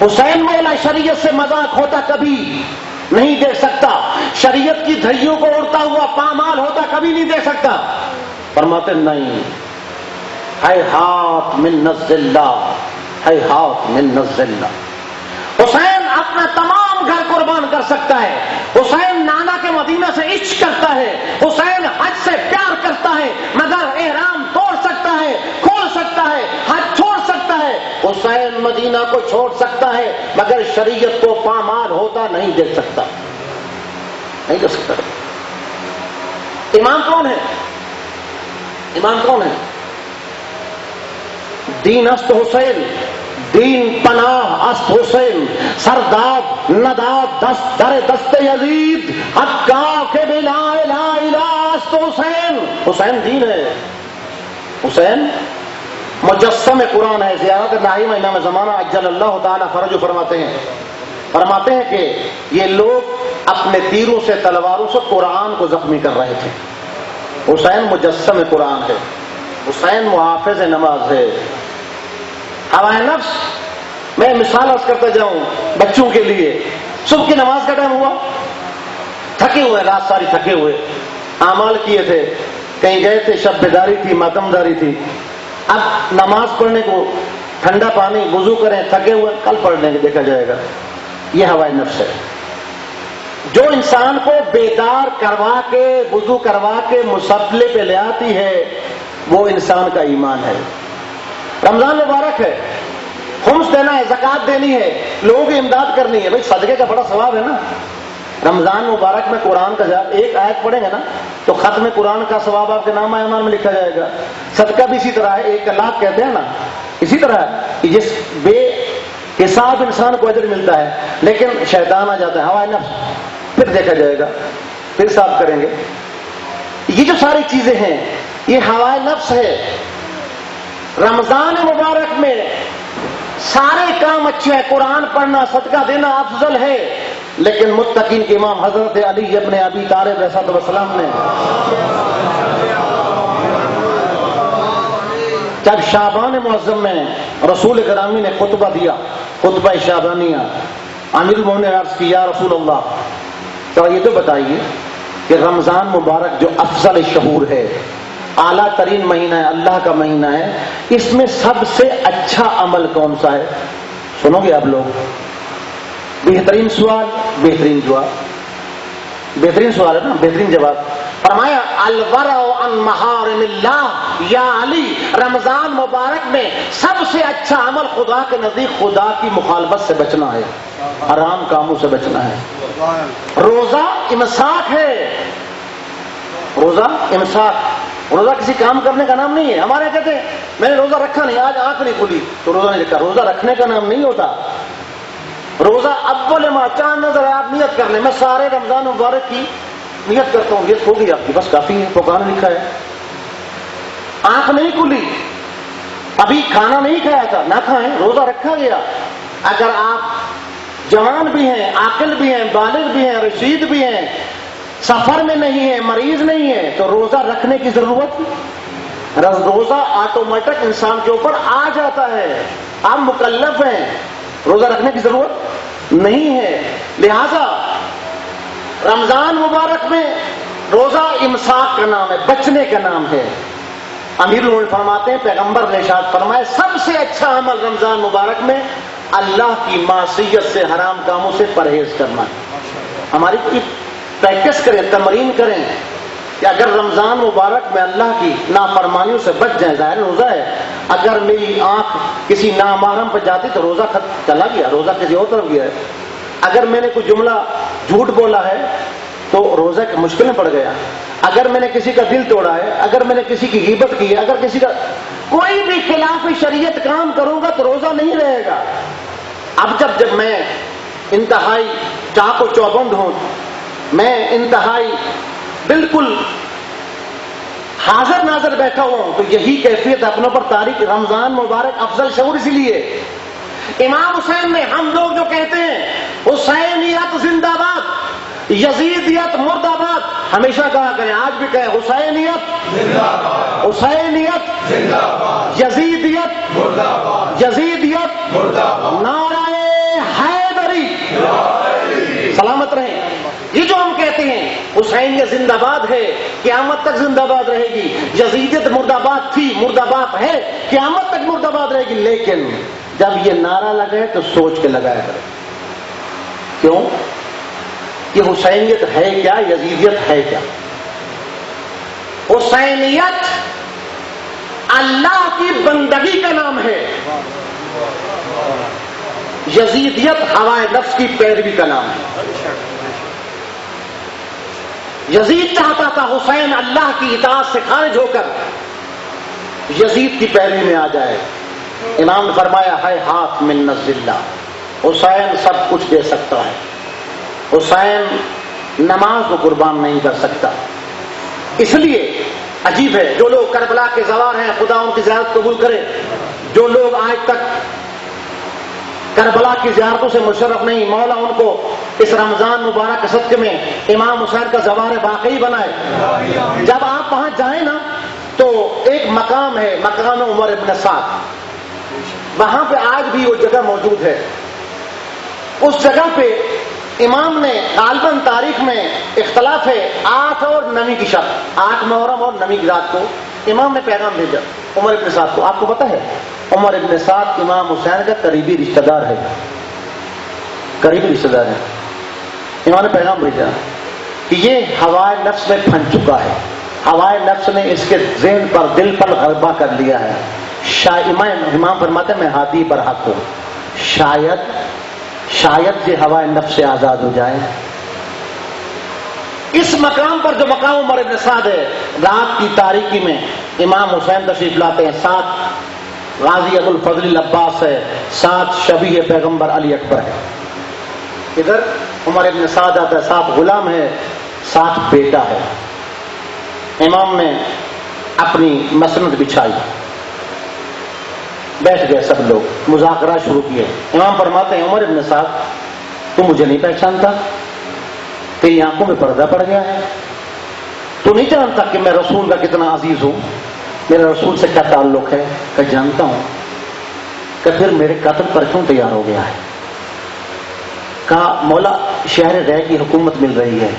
حسین مولا شریعت سے مذاق ہوتا کبھی نہیں دیکھ سکتا، شریعت کی دھجیوں کو اڑتا ہوا پامال ہوتا کبھی نہیں دیکھ سکتا. فرماتے نہیں، ہیہات من نزل اللہ، ہیہات من نزل اللہ. حسین اپنا تمام گھر قربان کر سکتا ہے، حسین نانا کے مدینہ سے عشق کرتا ہے، حسین حج سے پیار کرتا ہے، مگر احرام توڑ سکتا ہے، کھول سکتا ہے، حج چھوڑ سکتا ہے. حسین مدینہ کو چھوڑ سکتا ہے مگر شریعت کو پامال ہوتا نہیں دیکھ سکتا، نہیں کر سکتا. امام کون ہے؟ امام کون ہے؟ دین است حسین، دین پناہ است حسین، سرداد نداد دست در دست یزید، حقا کے بلا الہ الہ است حسین. حسین دین ہے، حسین مجسم قرآن ہے. زیارت نعیم امام زمانہ عجل اللہ تعالی فرج فرماتے ہیں کہ یہ لوگ اپنے تیروں سے تلواروں سے قرآن کو زخمی کر رہے تھے. حسین مجسم قرآن ہے، حسین محافظ نماز ہے. ہوائے نفس، میں مثال عرض کرتا جاؤں بچوں کے لیے. صبح کی نماز کا ٹائم ہوا، تھکے ہوئے، رات ساری تھکے ہوئے، اعمال کیے تھے، کہیں گئے تھے، شب بیداری تھی، ماتم داری تھی. اب نماز پڑھنے کو ٹھنڈا پانی، وضو کریں، تھکے ہوئے، کل پڑھ لیں گے، دیکھا جائے گا. یہ ہوائے نفس ہے جو انسان کو بیدار کروا کے، وضو کروا کے مصلے پہ لے آتی ہے. وہ انسان کا ایمان ہے. رمضان مبارک ہے، خمس دینا ہے، زکوٰۃ دینی ہے، لوگوں کی امداد کرنی ہے. بھائی صدقے کا بڑا ثواب ہے نا. رمضان مبارک میں قرآن کا ایک آیت پڑھیں گے نا تو ختم قرآن کا ثواب آپ کے نام اعمال میں لکھا جائے گا. صدقہ بھی اسی طرح ہے، 1 لاکھ کہتے ہیں نا، اسی طرح ہے. جس بے حساب انسان کو اجر ملتا ہے، لیکن شیطان آ جاتا ہے، ہوائے نفس، پھر دیکھا جائے گا، پھر صاف کریں گے. یہ جو ساری چیزیں ہیں یہ ہوائے نفس ہے. رمضان مبارک میں سارے کام اچھے ہیں، قرآن پڑھنا، صدقہ دینا افضل ہے، لیکن متقین کے امام حضرت علی ابن ابی طالب علیہ السلام نے جب شعبان معظم میں رسول گرامی نے خطبہ دیا، خطبہ شعبانیہ، امیر المومنین نے عرض کی، یا رسول اللہ، تو یہ تو بتائیے کہ رمضان مبارک جو افضل شہور ہے، اعلیٰ ترین مہینہ ہے، اللہ کا مہینہ ہے، اس میں سب سے اچھا عمل کون سا ہے؟ سنو گے آپ لوگ؟ بہترین سوال، بہترین جواب، بہترین سوال ہے نا، بہترین جواب. فرمایا الورع عن محارم اللہ یا علی، رمضان مبارک میں سب سے اچھا عمل خدا کے نزدیک خدا کی مخالفت سے بچنا ہے، حرام کاموں سے بچنا ہے. روزہ امساک ہے، روزہ امساک، روزہ کسی کام کرنے کا نام نہیں ہے. ہمارے کہتے ہیں میں نے روزہ رکھا نہیں، آج آنکھ نہیں کھلی تو روزہ نہیں رکھا. روزہ رکھنے کا نام نہیں ہوتا. روزہ اول ماہ چاند نظر ہے، آپ نیت کر لیں، میں سارے رمضان مبارک کی نیت کرتا ہوں، نیت ہوگی آپ کی، بس کافی ہے، قرآن لکھا ہے. آنکھ نہیں کھلی، ابھی کھانا نہیں کھایا تھا، نہ کھائیں، روزہ رکھا گیا، اگر آپ جوان بھی ہیں، عاقل بھی ہیں، بالغ بھی ہیں، رشید بھی ہیں، سفر میں نہیں ہے، مریض نہیں ہے، تو روزہ رکھنے کی ضرورت، روزہ آٹومیٹک انسان کے اوپر آ جاتا ہے، آپ مکلف ہیں، روزہ رکھنے کی ضرورت نہیں ہے۔ لہذا رمضان مبارک میں روزہ امساک کا نام ہے، بچنے کا نام ہے۔ امیر المومنین فرماتے ہیں پیغمبر نے ارشاد فرمایا سب سے اچھا عمل رمضان مبارک میں اللہ کی معصیت سے، حرام کاموں سے پرہیز کرنا ہے۔ ہماری پریکٹس کریں، تمرین کریں کہ اگر رمضان مبارک میں اللہ کی نافرمانیوں سے بچ جائیں، ظاہر روزہ ہے، اگر میری آنکھ کسی نامحرم پہ جاتی تو روزہ چلا گیا، روزہ کسی اور طرف گیا ہے۔ اگر میں نے کوئی جملہ جھوٹ بولا ہے تو روزہ مشکل میں پڑ گیا۔ اگر میں نے کسی کا دل توڑا ہے، اگر میں نے کسی کی غیبت کی ہے، اگر کسی کا کوئی بھی خلاف شریعت کام کروں گا تو روزہ نہیں رہے گا۔ اب جب میں انتہائی چاق و چوبند ہوں، میں انتہائی بالکل حاضر ناظر بیٹھا ہوا ہوں، تو یہی کیفیت اپنوں پر تاریخ رمضان مبارک افضل شعور اسی لیے۔ امام حسین نے، ہم لوگ جو کہتے ہیں حسینیت زندہ باد، یزیدیت مرد آباد، ہمیشہ کہا کریں، آج بھی کہیں حسینیت زندہ باد، حسینیت زندہ باد، یزیدیت مرد آباد، یزیدیت مرد آباد، نعرہ حیدری سلامت رہیں۔ یہ جو ہم کہتے ہیں حسینیت زندہ باد ہے، قیامت تک زندہ باد رہے گی، یزیدیت مرد آباد تھی، مرد آباد ہے، قیامت تک مرد آباد رہے گی، لیکن جب یہ نعرہ لگے تو سوچ کے لگایا کرے۔ کیوں؟ کہ حسینیت ہے کیا، یزیدیت ہے کیا؟ حسینیت اللہ کی بندگی کا نام ہے، یزیدیت ہوائے نفس کی پیروی کا نام ہے۔ یزید چاہتا تھا حسین اللہ کی اطاعت سے خارج ہو کر یزید کی پیروی میں آ جائے۔ امام نے فرمایا ہے ہاتھ من نزل اللہ، حسین سب کچھ دے سکتا ہے، حسین نماز کو قربان نہیں کر سکتا۔ اس لیے عجیب ہے جو لوگ کربلا کے زوار ہیں، خدا ان کی زیارت قبول کرے، جو لوگ آج تک کربلا کی زیارتوں سے مشرف نہیں، مولا ان کو اس رمضان مبارک کے صدقے میں امام حسین کا زوار باقی بنائے۔ جب آپ وہاں جائیں نا تو ایک مقام ہے، مقام عمر ابن سعد، وہاں پہ آج بھی وہ جگہ موجود ہے۔ اس جگہ پہ امام نے غالباً تاریخ میں اختلاف ہے، 8 اور 9 کی شب، 8 محرم اور 9 کی رات کو امام نے پیغام بھیجا عمر ابن سعد کو۔ آپ کو پتا ہے عمر ابن سعد امام حسین کا قریبی رشتہ دار ہے، قریبی رشتہ دار ہے۔ امام نے پیغام بھیجا کہ یہ ہوائے نفس میں پھنس چکا ہے، ہوائے نفس نے اس کے ذہن پر، دل پر غلبہ کر لیا ہے۔ امام فرماتے ہیں میں ہادی پر حق ہوں، شاید یہ ہوائے نفس سے آزاد ہو جائے۔ اس مقام پر جو مقام عمر ابن سعد ہے، رات کی تاریکی میں امام حسین تشریف لاتے ہیں، ساتھ غازی ابو الفضل العباس ہے، ساتھ شبیہ پیغمبر علی اکبر ہے۔ ادھر عمر ابن سعد آتا ہے، ساتھ غلام ہے، ساتھ بیٹا ہے۔ امام نے اپنی مسند بچھائی، بیٹھ گئے سب لوگ، مذاکرہ شروع کیے۔ امام فرماتے ہیں عمر ابن سعد تو مجھے نہیں پہچانتا، تیری آنکھوں میں پردہ پڑ گیا ہے، تو نہیں جانتا کہ میں رسول کا کتنا عزیز ہوں، میرا رسول سے کیا تعلق ہے؟ کہ جانتا ہوں۔ کہ پھر میرے قتل پر کیوں تیار ہو گیا ہے؟ کہا مولا شہر رہ کی حکومت مل رہی ہے،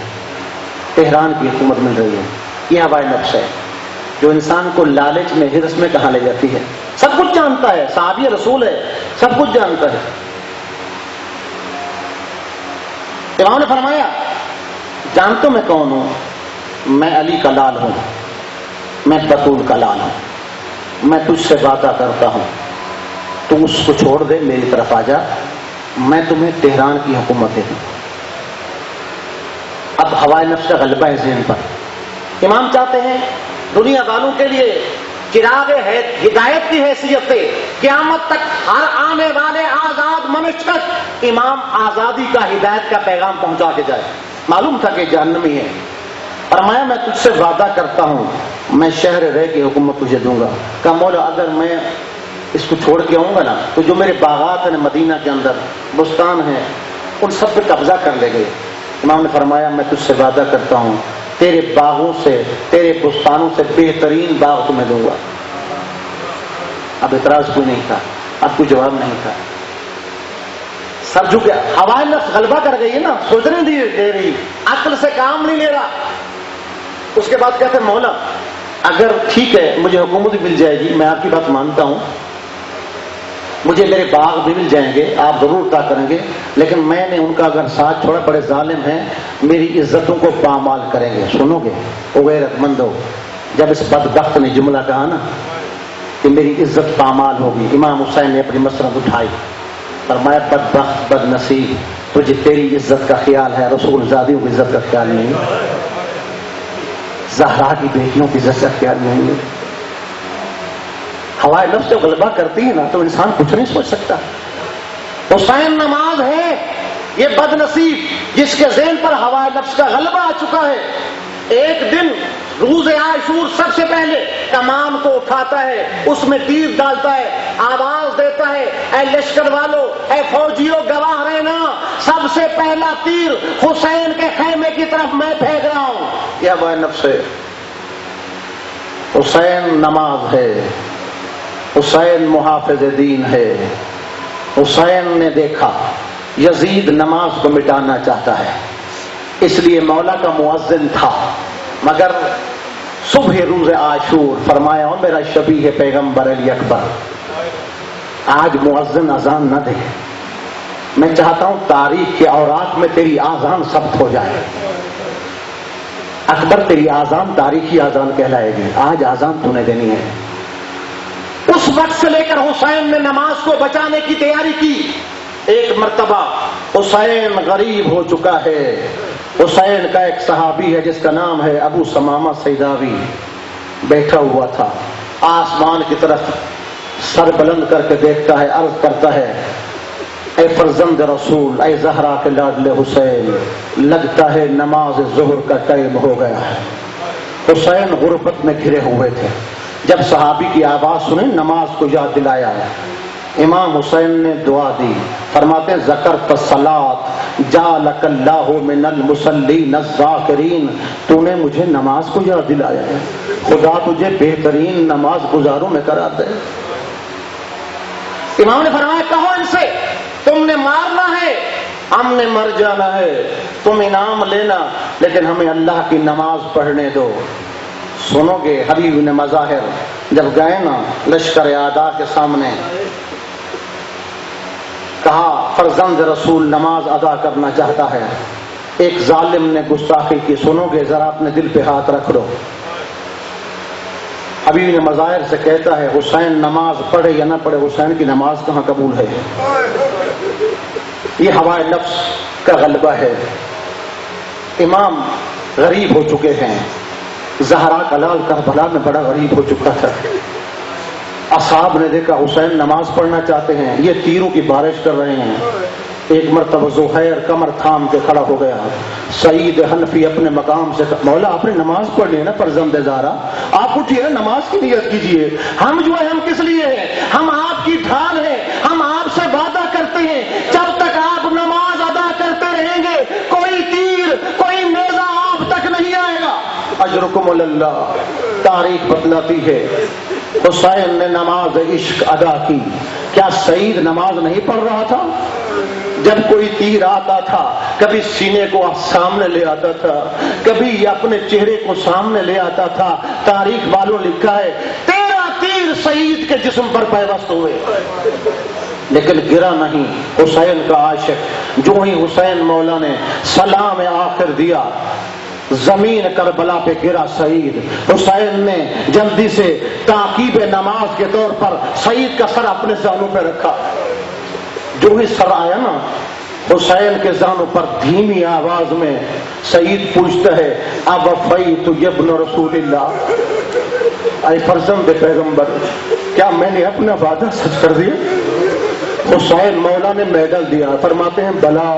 تہران کی حکومت مل رہی ہے، یہ ہوائے نفس ہے جو انسان کو لالچ میں، ہرس میں کہاں لے جاتی ہے۔ سب کچھ جانتا ہے، صحابی رسول ہے، سب کچھ جانتا ہے۔ امام نے فرمایا جانتا میں کون ہوں؟ میں علی کا لال ہوں، میں بطول کا لال ہوں، میں تجھ سے وعدہ کرتا ہوں تو اس کو چھوڑ دے، میری طرف آ جا، میں تمہیں تہران کی حکومت دے دوں۔ اب ہوائے نفس کا غلبہ ہے ذہن پر۔ امام چاہتے ہیں دنیا والوں کے لیے چراغ ہدایت کی حیثیت سے قیامت تک ہر آنے والے آزاد منش تک امام آزادی کا، ہدایت کا پیغام پہنچا کے جائے۔ معلوم تھا کہ جہنمی ہے، فرمایا میں تجھ سے وعدہ کرتا ہوں میں شہر رہ کی حکومت تجھے دوں گا۔ کہا مولا اگر میں اس کو چھوڑ کے آؤں گا نا تو جو میرے باغات ہیں مدینہ کے اندر بستان ہیں ان سب پہ قبضہ کر لے گئے. امام نے فرمایا میں تجھ سے وعدہ کرتا ہوں تیرے باغوں سے تیرے بستانوں سے بہترین باغ تمہیں دوں گا. اب اعتراض کوئی نہیں تھا, اب کوئی جواب نہیں تھا. سر جھکے, ہوائے نفس غلبہ کر گئی ہے نا, سوچنے دے رہی, عقل سے کام نہیں لے رہا. اس کے بعد کہتے ہیں مولا اگر ٹھیک ہے مجھے حکومت بھی مل جائے گی, میں آپ کی بات مانتا ہوں, مجھے میرے باغ بھی مل جائیں گے, آپ ضرور عطا کریں گے, لیکن میں نے ان کا اگر ساتھ چھوڑا, بڑے ظالم ہیں, میری عزتوں کو پامال کریں گے. سنو گے او غیرت مندو, جب اس بدبخت نے جملہ کہا نا کہ میری عزت پامال ہوگی, امام حسین نے اپنی مسرت اٹھائی, فرمایا بدبخت بد نصیب, تجھے تیری عزت کا خیال ہے, رسول زادیوں کی عزت کا خیال نہیں, زہرا کی بیٹیوں کی عزت کا خیال نہیں. ہوائے نفس جب غلبہ کرتی ہے نا تو انسان کچھ نہیں سوچ سکتا. حسین نماز ہے یہ بد نصیب جس کے ذہن پر ہوائے نفس کا غلبہ آ چکا ہے. ایک دن روز عاشور سب سے پہلے کمان کو اٹھاتا ہے, اس میں تیر ڈالتا ہے, آواز دیتا ہے اے لشکر والو, اے فوجیوں گواہ رہنا, سب سے پہلا تیر حسین کے خیمے کی طرف میں پھینک رہا ہوں. یہ ہوائے نفس ہے. حسین نماز ہے, حسین محافظ دین ہے. حسین نے دیکھا یزید نماز کو مٹانا چاہتا ہے, اس لیے مولا کا مؤذن تھا, مگر صبح روز عاشور فرمایا ہوں میرا شبیہ پیغمبر علی اکبر, آج مؤذن اذان نہ دے, میں چاہتا ہوں تاریخ کے اوراق میں تیری آذان ثبت ہو جائے. اکبر تیری آذان تاریخی آذان کہلائے گی, آج آذان تو نے دینی ہے. اس وقت سے لے کر حسین نے نماز کو بچانے کی تیاری کی. ایک مرتبہ حسین غریب ہو چکا ہے. حسین کا ایک صحابی ہے جس کا نام ہے ابو سمامہ سیداوی, بیٹھا ہوا تھا, آسمان کی طرف سر بلند کر کے دیکھتا ہے, عرض کرتا ہے اے فرزند رسول, اے زہرا کے لاڈلے حسین, لگتا ہے نماز ظہر کا ٹائم ہو گیا ہے. حسین غربت میں گھرے ہوئے تھے, جب صحابی کی آواز سنے نماز کو یاد دلایا. امام حسین نے دعا دی, فرماتے ہیں ذکرت الصلاۃ جعلک اللہ من المصلین الذاکرین, تو نے مجھے نماز کو یاد دلایا ہے, خدا تجھے بہترین نماز گزاروں میں قرار دے. امام نے فرمایا کہو ان سے تم نے مارنا ہے, ہم نے مر جانا ہے, تم انعام لینا, لیکن ہمیں اللہ کی نماز پڑھنے دو. سنو گے حبیب نے مظاہر جب گئے نا لشکر اعداء کے سامنے, کہا فرزند رسول نماز ادا کرنا چاہتا ہے, ایک ظالم نے گستاخی کی. سنو گے ذرا اپنے دل پہ ہاتھ رکھ دو. حبیب نے مظاہر سے کہتا ہے حسین نماز پڑھے یا نہ پڑھے, حسین کی نماز کہاں قبول ہے. یہ ہوائے نفس کا غلبہ ہے. امام غریب ہو چکے ہیں, زہرا کا لال کربلا میں بڑا غریب ہو چکا تھا. اصحاب نے دیکھا حسین نماز پڑھنا چاہتے ہیں, یہ تیروں کی بارش کر رہے ہیں. ایک مرتبہ زہیر کمر تھام کے کھڑا ہو گیا. سعید حنفی اپنے مقام سے, مولا آپ نے نماز پڑھ لی ہے نا فرزند زہرا, آپ اٹھیے نا نماز کی نیت کیجیے. ہم جو ہے ہم کس لیے ہیں, ہم آپ کی ڈھال ہیں, ہم آپ سے وعدہ کرتے ہیں جب تک آپ نماز ادا کرتے رہیں گے کوئی تیر کوئی نیزہ آپ تک نہیں آئے گا. اجرکم اللہ. تاریخ بتلاتی ہے حسین نے نماز عشق ادا کی. کیا سعید نماز نہیں پڑھ رہا تھا؟ جب کوئی تیر آتا تھا کبھی سینے کو سامنے لے آتا تھا, کبھی اپنے چہرے کو سامنے لے آتا تھا. تاریخ والوں لکھا ہے 13 تیر سعید کے جسم پر پیوست ہوئے, لیکن گرا نہیں. حسین کا عاشق, جو ہی حسین مولا نے سلام آخر دیا زمین کربلا پہ گرا سعید. حسین نے جلدی سے تعقیب نماز کے طور پر سعید کا سر اپنے زانوں پہ رکھا. جو ہی سر آیا نا حسین کے زانوں پر دھیمی آواز میں سعید پوچھتا ہے اوفیت ابن رسول اللہ, اے فرزند پیغمبر کیا میں نے اپنا وعدہ سچ کر دیا؟ حسین مولا نے میڈل دیا, فرماتے ہیں بلا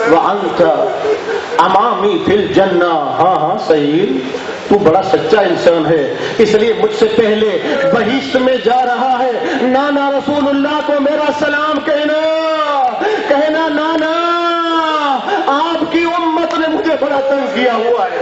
وانت امامی فی الجنہ, ہاں ہاں سعید تو بڑا سچا انسان ہے، اس لیے مجھ سے پہلے بہشت میں جا رہا ہے، نانا رسول اللہ کو میرا سلام کہنا نانا آپ کی امت نے مجھے بڑا تنگ کیا ہوا ہے۔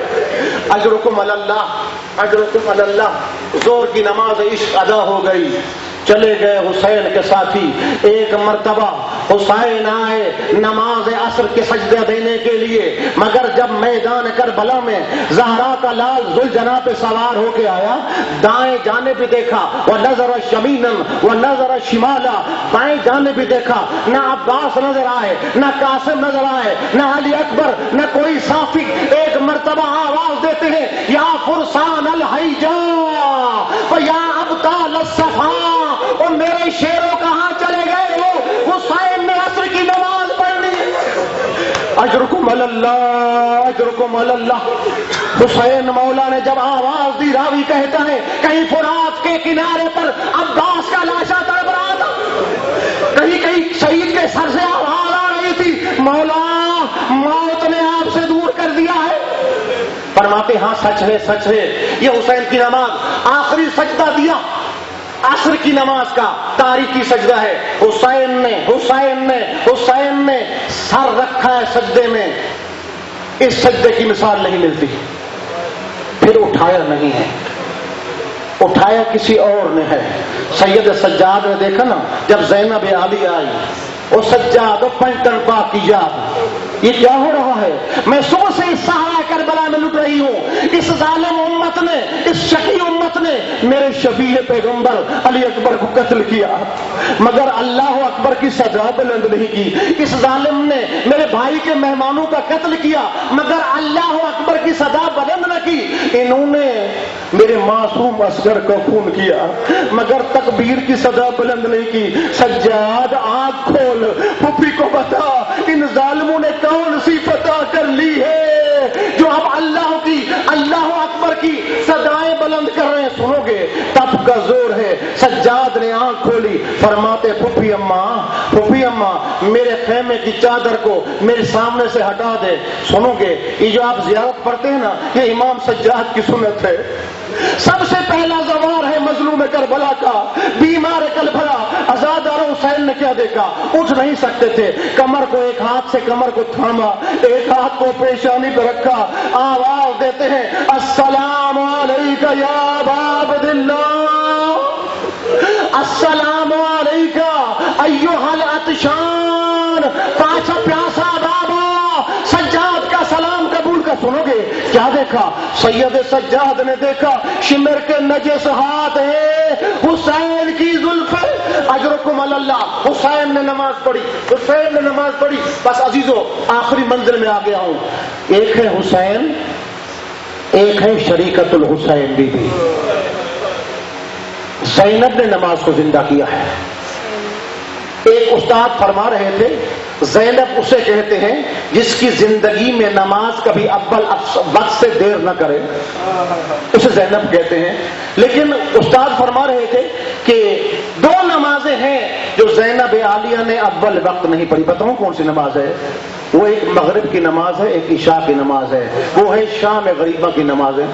اجرکم اللہ، اجرکم اللہ۔ زور کی نماز عشق ادا ہو گئی، چلے گئے حسین کے ساتھی۔ ایک مرتبہ حسین آئے نماز عصر کے سجدے دینے کے لیے، مگر جب میدان کربلا میں زہرا کا لال ذوالجناح پہ سوار ہو کے آیا، دائیں جانب بھی دیکھا، وَنَظَرَ شَمِينًا وَنَظَرَ شِمَالًا، بائیں جانب بھی دیکھا، نہ عباس نظر آئے، نہ قاسم نظر آئے، نہ علی اکبر، نہ کوئی صافی۔ ایک مرتبہ آواز دیتے ہیں، یا فرسان الحیجا یا ابطال الصفا، اور میرے شیروں کہاں چلے گئے ہو؟ حسین نے عصر کی نماز پڑھنی ہے۔ اجرکم اللہ، اجرکم اللہ۔ حسین مولا نے جب آواز دی، راوی کہتا ہے کہیں فرات کے کنارے پر عباس کا لاشا تڑپ رہا تھا، کہیں شہید کے سر سے آواز آ رہی تھی، مولا موت نے آپ سے دور کر دیا ہے۔ فرماتے ہاں سچ ہے، سچ ہے۔ یہ حسین کی نماز، آخری سجدہ دیا عصر کی نماز کا، تاریخی سجدہ ہے۔ حسین نے سر رکھا ہے سجدے میں، اس سجدے کی مثال نہیں ملتی۔ پھر اٹھایا نہیں ہے، اٹھایا کسی اور نے ہے۔ سید سجاد نے دیکھا نا، جب زینب عالی آئی، وہ سجاد پنٹن پاکیزاد، یہ کیا ہو رہا ہے؟ میں صبح سے اس صحرا کربلا میں لٹ رہی ہوں، اس ظالم امت نے، اس شقی امت نے میرے شبیہ پیغمبر علی اکبر کو قتل کیا، مگر اللہ اکبر کی سزا بلند نہیں کی۔ اس ظالم نے میرے بھائی کے مہمانوں کا قتل کیا، مگر اللہ اکبر کی سزا بلند نہ کی۔ انہوں نے میرے معصوم اصغر کو خون کیا، مگر تکبیر کی سزا بلند نہیں کی۔ سجاد آنکھ کھول، پھپھی کو بتا ان ظالموں نے کون سی فتح کر لی ہے جو اب اللہ اکبر کی صدائیں بلند کر رہے ہیں۔ سنو گے تب کا زور ہے۔ سجاد نے آنکھ کھولی، فرماتے پھپھی اماں میرے خیمے کی چادر کو میرے سامنے سے ہٹا دے۔ سنو گے یہ جو آپ زیارت پڑھتے ہیں نا، یہ امام سجاد کی سنت ہے۔ سب سے پہلا زوار ہے مظلوم کربلا کا، بیمار کربلا۔ عزادار حسین نے کیا دیکھا؟ اٹھ نہیں سکتے تھے، کمر کو ایک ہاتھ سے کمر کو تھاما، ایک ہاتھ کو پیشانی پہ رکھا، آواز دیتے ہیں السلام علیکہ یا ابا عبداللہ، السلام علیکہ ایھا العطشان، پاچھا پیاسا بابا۔ سجاد کا سلام قبول کا۔ سنو گے کیا دیکھا؟ سید سجاد نے دیکھا شمر کے نجس ہاتھ ہے حسین کی زلفیں۔ اجرکم اللہ۔ حسین نے نماز پڑھی، بس عزیزو آخری منزل میں آ گیا ہوں۔ ایک ہے حسین، ایک ہے شریکت الحسین بی بی۔ زینب نے نماز کو زندہ کیا ہے۔ ایک استاد فرما رہے تھے زینب اسے کہتے ہیں جس کی زندگی میں نماز کبھی اول وقت سے دیر نہ کرے، اسے زینب کہتے ہیں۔ لیکن استاد فرما رہے تھے کہ دو نمازیں ہیں جو زینب عالیہ نے اول وقت نہیں پڑھی۔ بتاؤں کون سی نماز ہے؟ وہ ایک مغرب کی نماز ہے، ایک عشاء کی نماز ہے، وہ ہے شام غریبہ کی نماز ہے۔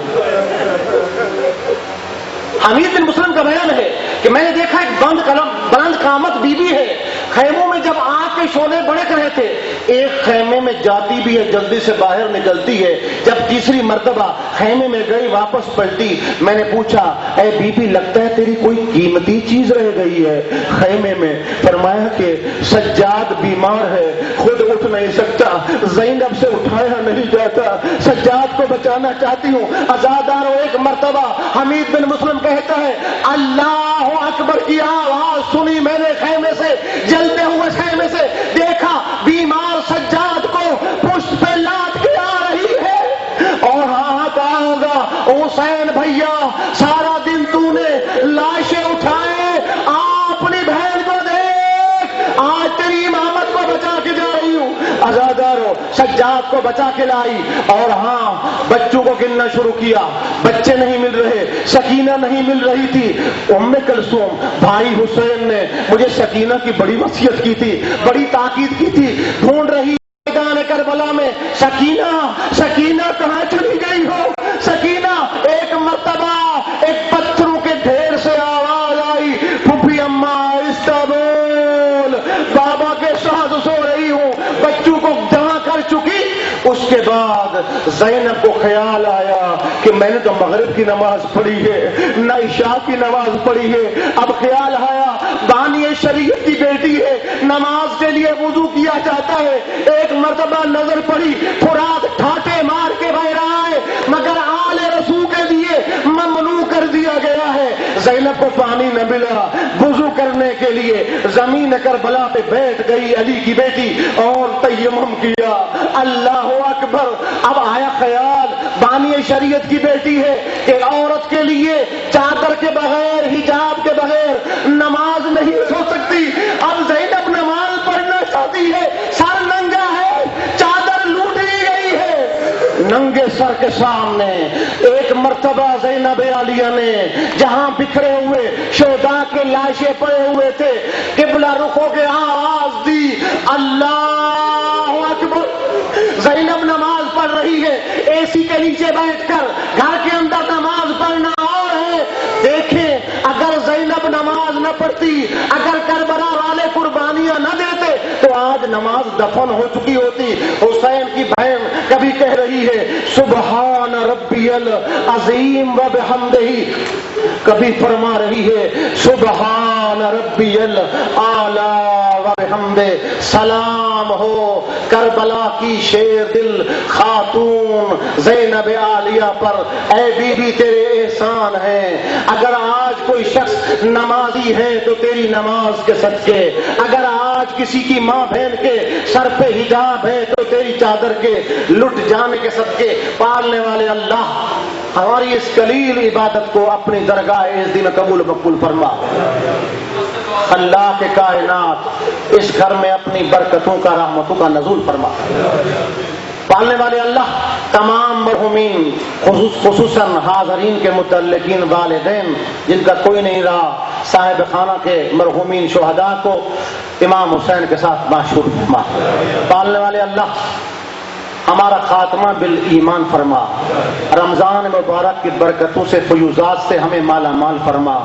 حمید بن مسلم کا بیان ہے کہ میں نے دیکھا ایک بلند قامت بی بی ہے، خیموں میں جب آگ کے شعلے بڑک رہے تھے، ایک خیمے میں جاتی بھی ہے، جلدی سے باہر نکلتی ہے، جب تیسری مرتبہ خیمے میں گئی واپس پلٹی۔ میں نے پوچھا اے بی بی لگتا ہے تیری کوئی قیمتی چیز رہ گئی ہے خیمے میں؟ فرمایا کہ سجاد بیمار ہے، خود اٹھ نہیں سکتا، زینب سے اٹھایا نہیں جاتا، سجاد کو بچانا چاہتی ہوں۔ عزادارو ایک مرتبہ حمید بن مسلم کہتا ہے اللہ اکبر کی آواز سنی میں نے، خیمے سے جلتے ہوئے خیمے سے دیکھا بیمار سجاد کو پشت پہ لاد کے آ رہی ہے، اور ہاں کہا ہوگا حسین بھیا سارا دن تو نے لاشیں اٹھائے، اپنی بہن کو دیکھ، آج تیری امامت کو بچا کے جا رہی ہوں۔ عزادارو سجاد کو بچا کے لائی، اور ہاں بچوں کو گننا شروع کیا، بچے نہیں مل رہے، سکینہ نہیں مل رہی تھی۔ ام کلثوم بھائی حسین نے مجھے سکینہ کی بڑی وصیت کی تھی، بڑی تاکید کی تھی، ڈھونڈ رہی میدان کربلا میں سکینہ کہاں چلی گئی ہو؟ سکینہ صحابہ کے ساتھ سو رہی ہوں، بچوں کو جمع کر چکی۔ اس کے بعد زینب کو خیال آیا کہ میں نے تو مغرب کی نماز پڑھی ہے، نہ عشاء کی نماز پڑھی ہے۔ اب خیال آیا بانی شریعت کی بیٹی ہے، نماز کے لیے وضو کیا جاتا ہے۔ ایک مرتبہ نظر پڑی، فرات ٹھاٹے مار کے بہ رہا ہے، مگر آل رسول کے لیے ممنوع کر دیا گیا ہے۔ زینب کو پانی نہ ملا، وضو کرنے کے لیے زمین کربلا پہ بیٹھ گئی علی کی بیٹی اور تیمم کیا۔ اللہ اکبر! اب آیا خیال بانی شریعت کی بیٹی ہے کہ عورت کے لیے چادر کے بغیر، حجاب کے بغیر نماز نہیں ہو سکتی۔ اب زینب نماز پڑھنا چاہتی ہے، سر ننگا ہے، چادر لوٹ لی گئی ہے۔ ننگے سر کے سامنے ایک مرتبہ زینب عالیہ نے جہاں بکھرے ہوئے شہداء کے لاشیں پڑے ہوئے تھے، قبلہ رخ ہو کے آواز دی، اللہ اکبر! زینب نماز پڑھ رہی ہے، اے سی کے نیچے بیٹھ کر، گھر کے اندر نماز پڑھنا اور ہے۔ دیکھیں اگر زینب نماز نہ پڑھتی، اگر کربلا والے قربانیاں نہ دیتے تو آج نماز دفن ہو چکی ہوتی۔ حسین کی بہن کبھی کہہ رہی ہے سبحان ربی العظیم و بحمدہ، کبھی فرما رہی ہے سبحان ربی الاعلی و بحمدہ۔ سلام ہو کربلا کی شیر دل خاتون زینب عالیہ پر، اے بی بی تیرے احسان ہیں۔ اگر آج کوئی شخص نمازی ہے تو تیری نماز کے صدقے، اگر آج کسی کی ماں بہن کے سر پہ حجاب ہے تو تیری چادر کے لٹ جانے کے صدقے۔ پالنے والے اللہ ہماری اس قلیل عبادت کو اپنی درگاہ اس دن قبول مقبول فرما۔ اللہ کے کائنات اس گھر میں اپنی برکتوں کا، رحمتوں کا نزول فرما۔ پالنے والے اللہ تمام مرحومین، خصوصاً حاضرین کے متعلقین والدین جن کا کوئی نہیں رہا، صاحب خانہ کے مرحومین شہداء کو امام حسین کے ساتھ معشور فرما۔ پالنے والے اللہ ہمارا خاتمہ بالایمان فرما، رمضان مبارک کی برکتوں سے، فیوزات سے ہمیں مالا مال فرما۔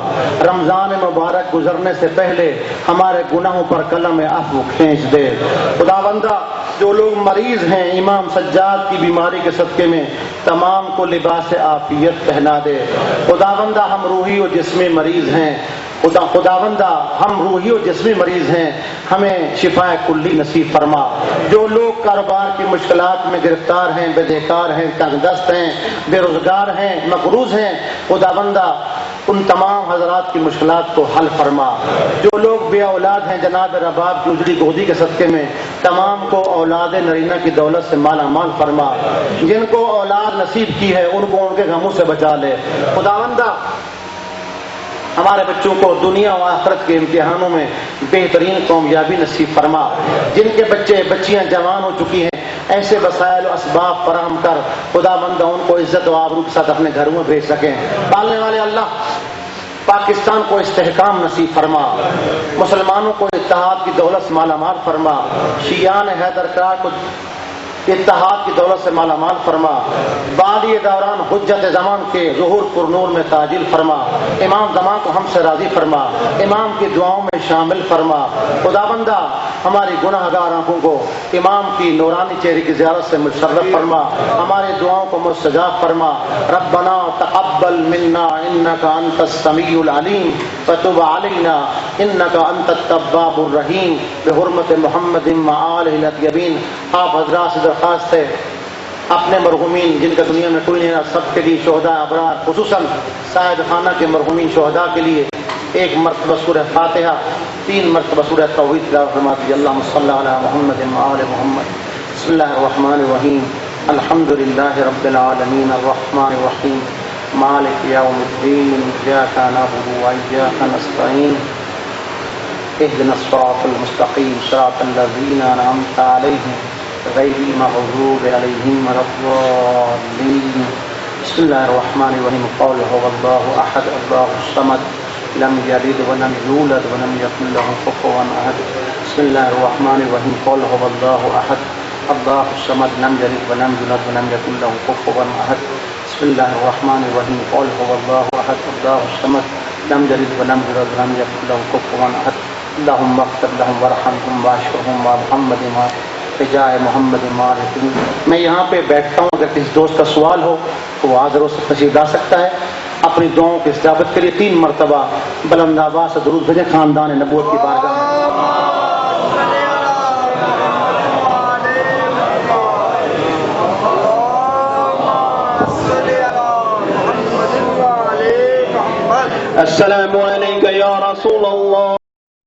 رمضان مبارک گزرنے سے پہلے ہمارے گناہوں پر قلم عفو کھینچ دے۔ خداوندہ جو لوگ مریض ہیں امام سجاد کی بیماری کے صدقے میں تمام کو لباس عافیت پہنا دے۔ خداوندہ ہم روحی و جسمی مریض ہیں، خداوندہ ہم روحی و جسمی مریض ہیں، ہمیں شفاء کلی نصیب فرما۔ جو لوگ کاروبار کی مشکلات میں گرفتار ہیں، بے دیکار ہیں، تنگ دست ہیں، بے روزگار ہیں، مقروض ہیں، خداوندہ ان تمام حضرات کی مشکلات کو حل فرما۔ جو لوگ بے اولاد ہیں جناب رباب کی اجڑی گودی کے صدقے میں تمام کو اولاد نرینہ کی دولت سے مالا مال فرما۔ جن کو اولاد نصیب کی ہے ان کو ان کے غموں سے بچا لے۔ خداوندہ ہمارے بچوں کو دنیا و آخرت کے امتحانوں میں بہترین کامیابی نصیب فرما۔ جن کے بچے بچیاں جوان ہو چکی ہیں ایسے وسائل و اسباب فراہم کر خداوندہ ان کو عزت و آبرو کے ساتھ اپنے گھروں میں بھیج سکیں۔ پالنے والے اللہ پاکستان کو استحکام نصیب فرما، مسلمانوں کو اتحاد کی دولت سے مالا مال فرما، شیعان حیدر کار کو اتحاد کی دولت سے مالا مال فرما، وادی دوران حجت زمان کے ظہور پر نور میں تاجیل فرما، امام زمان کو ہم سے راضی فرما، امام کی دعاؤں میں شامل فرما۔ خداوندہ ہماری گناہ گار آنکھوں کو امام کی نورانی چہرے کی زیارت سے مشرف فرما، ہماری دعاؤں کو مستجاب فرما۔ ربنا تقبل منا انک انت السمیع العلیم وتب علینا انک انت التواب الرحیم بحرمت محمد وآلہ الاطیبین۔ آپ حضرات سے درخواست ہے اپنے مرحومین جن کا دنیا میں کوئی نہیں رہا سب کے لیے شہداء ابرار خصوصاً صاحب خانہ کے مرحومین شہداء کے لیے ایک مرتبہ سورہ فاتحہ، 3 مرتبہ سورہ توحید تلاوت فرما دیجیے۔ اللہم صلی علی محمد وآل محمد۔ بسم اللہ الرحمن الرحیم، الحمد للہ رب العالمین الرحمن الرحیم مالک یوم الدین ایاک نعبد وایاک نستعین اهدنا الصراط المستقیم صراط الذین انعمت علیہم غیر المغضوب علیہم ولا الضالین۔ بسم اللہ الرحمن الرحیم، قل هو اللہ احد اللہ الصمد لم یلد ولم یولد ولم یکن له کفوا احد۔ بسم اللہ الرحمن الرحیم، قل هو اللہ احد اللہ الصمد لم یلد ولم یولد ولم یکن له کفوا احد۔ بسم اللہ الرحمن الرحیم، قل هو اللہ احد اللہ الصمد لم یلد ولم یولد ولم یکن له کفوا احد۔ اللہم اغفر لہم ورحمہم واشفہم محمد بجائے محمد مارحم. میں یہاں پہ بیٹھتا ہوں، اگر کسی دوست کا سوال ہو تو وہ حاضر ہو تشریف لا سکتا ہے. اپنی دعاؤں کی استجابت کے لیے 3 مرتبہ بلند آواز سے درود بھیجیں خاندان نبوت کی بارگاہ میں. السلام علیکم یا رسول اللہ.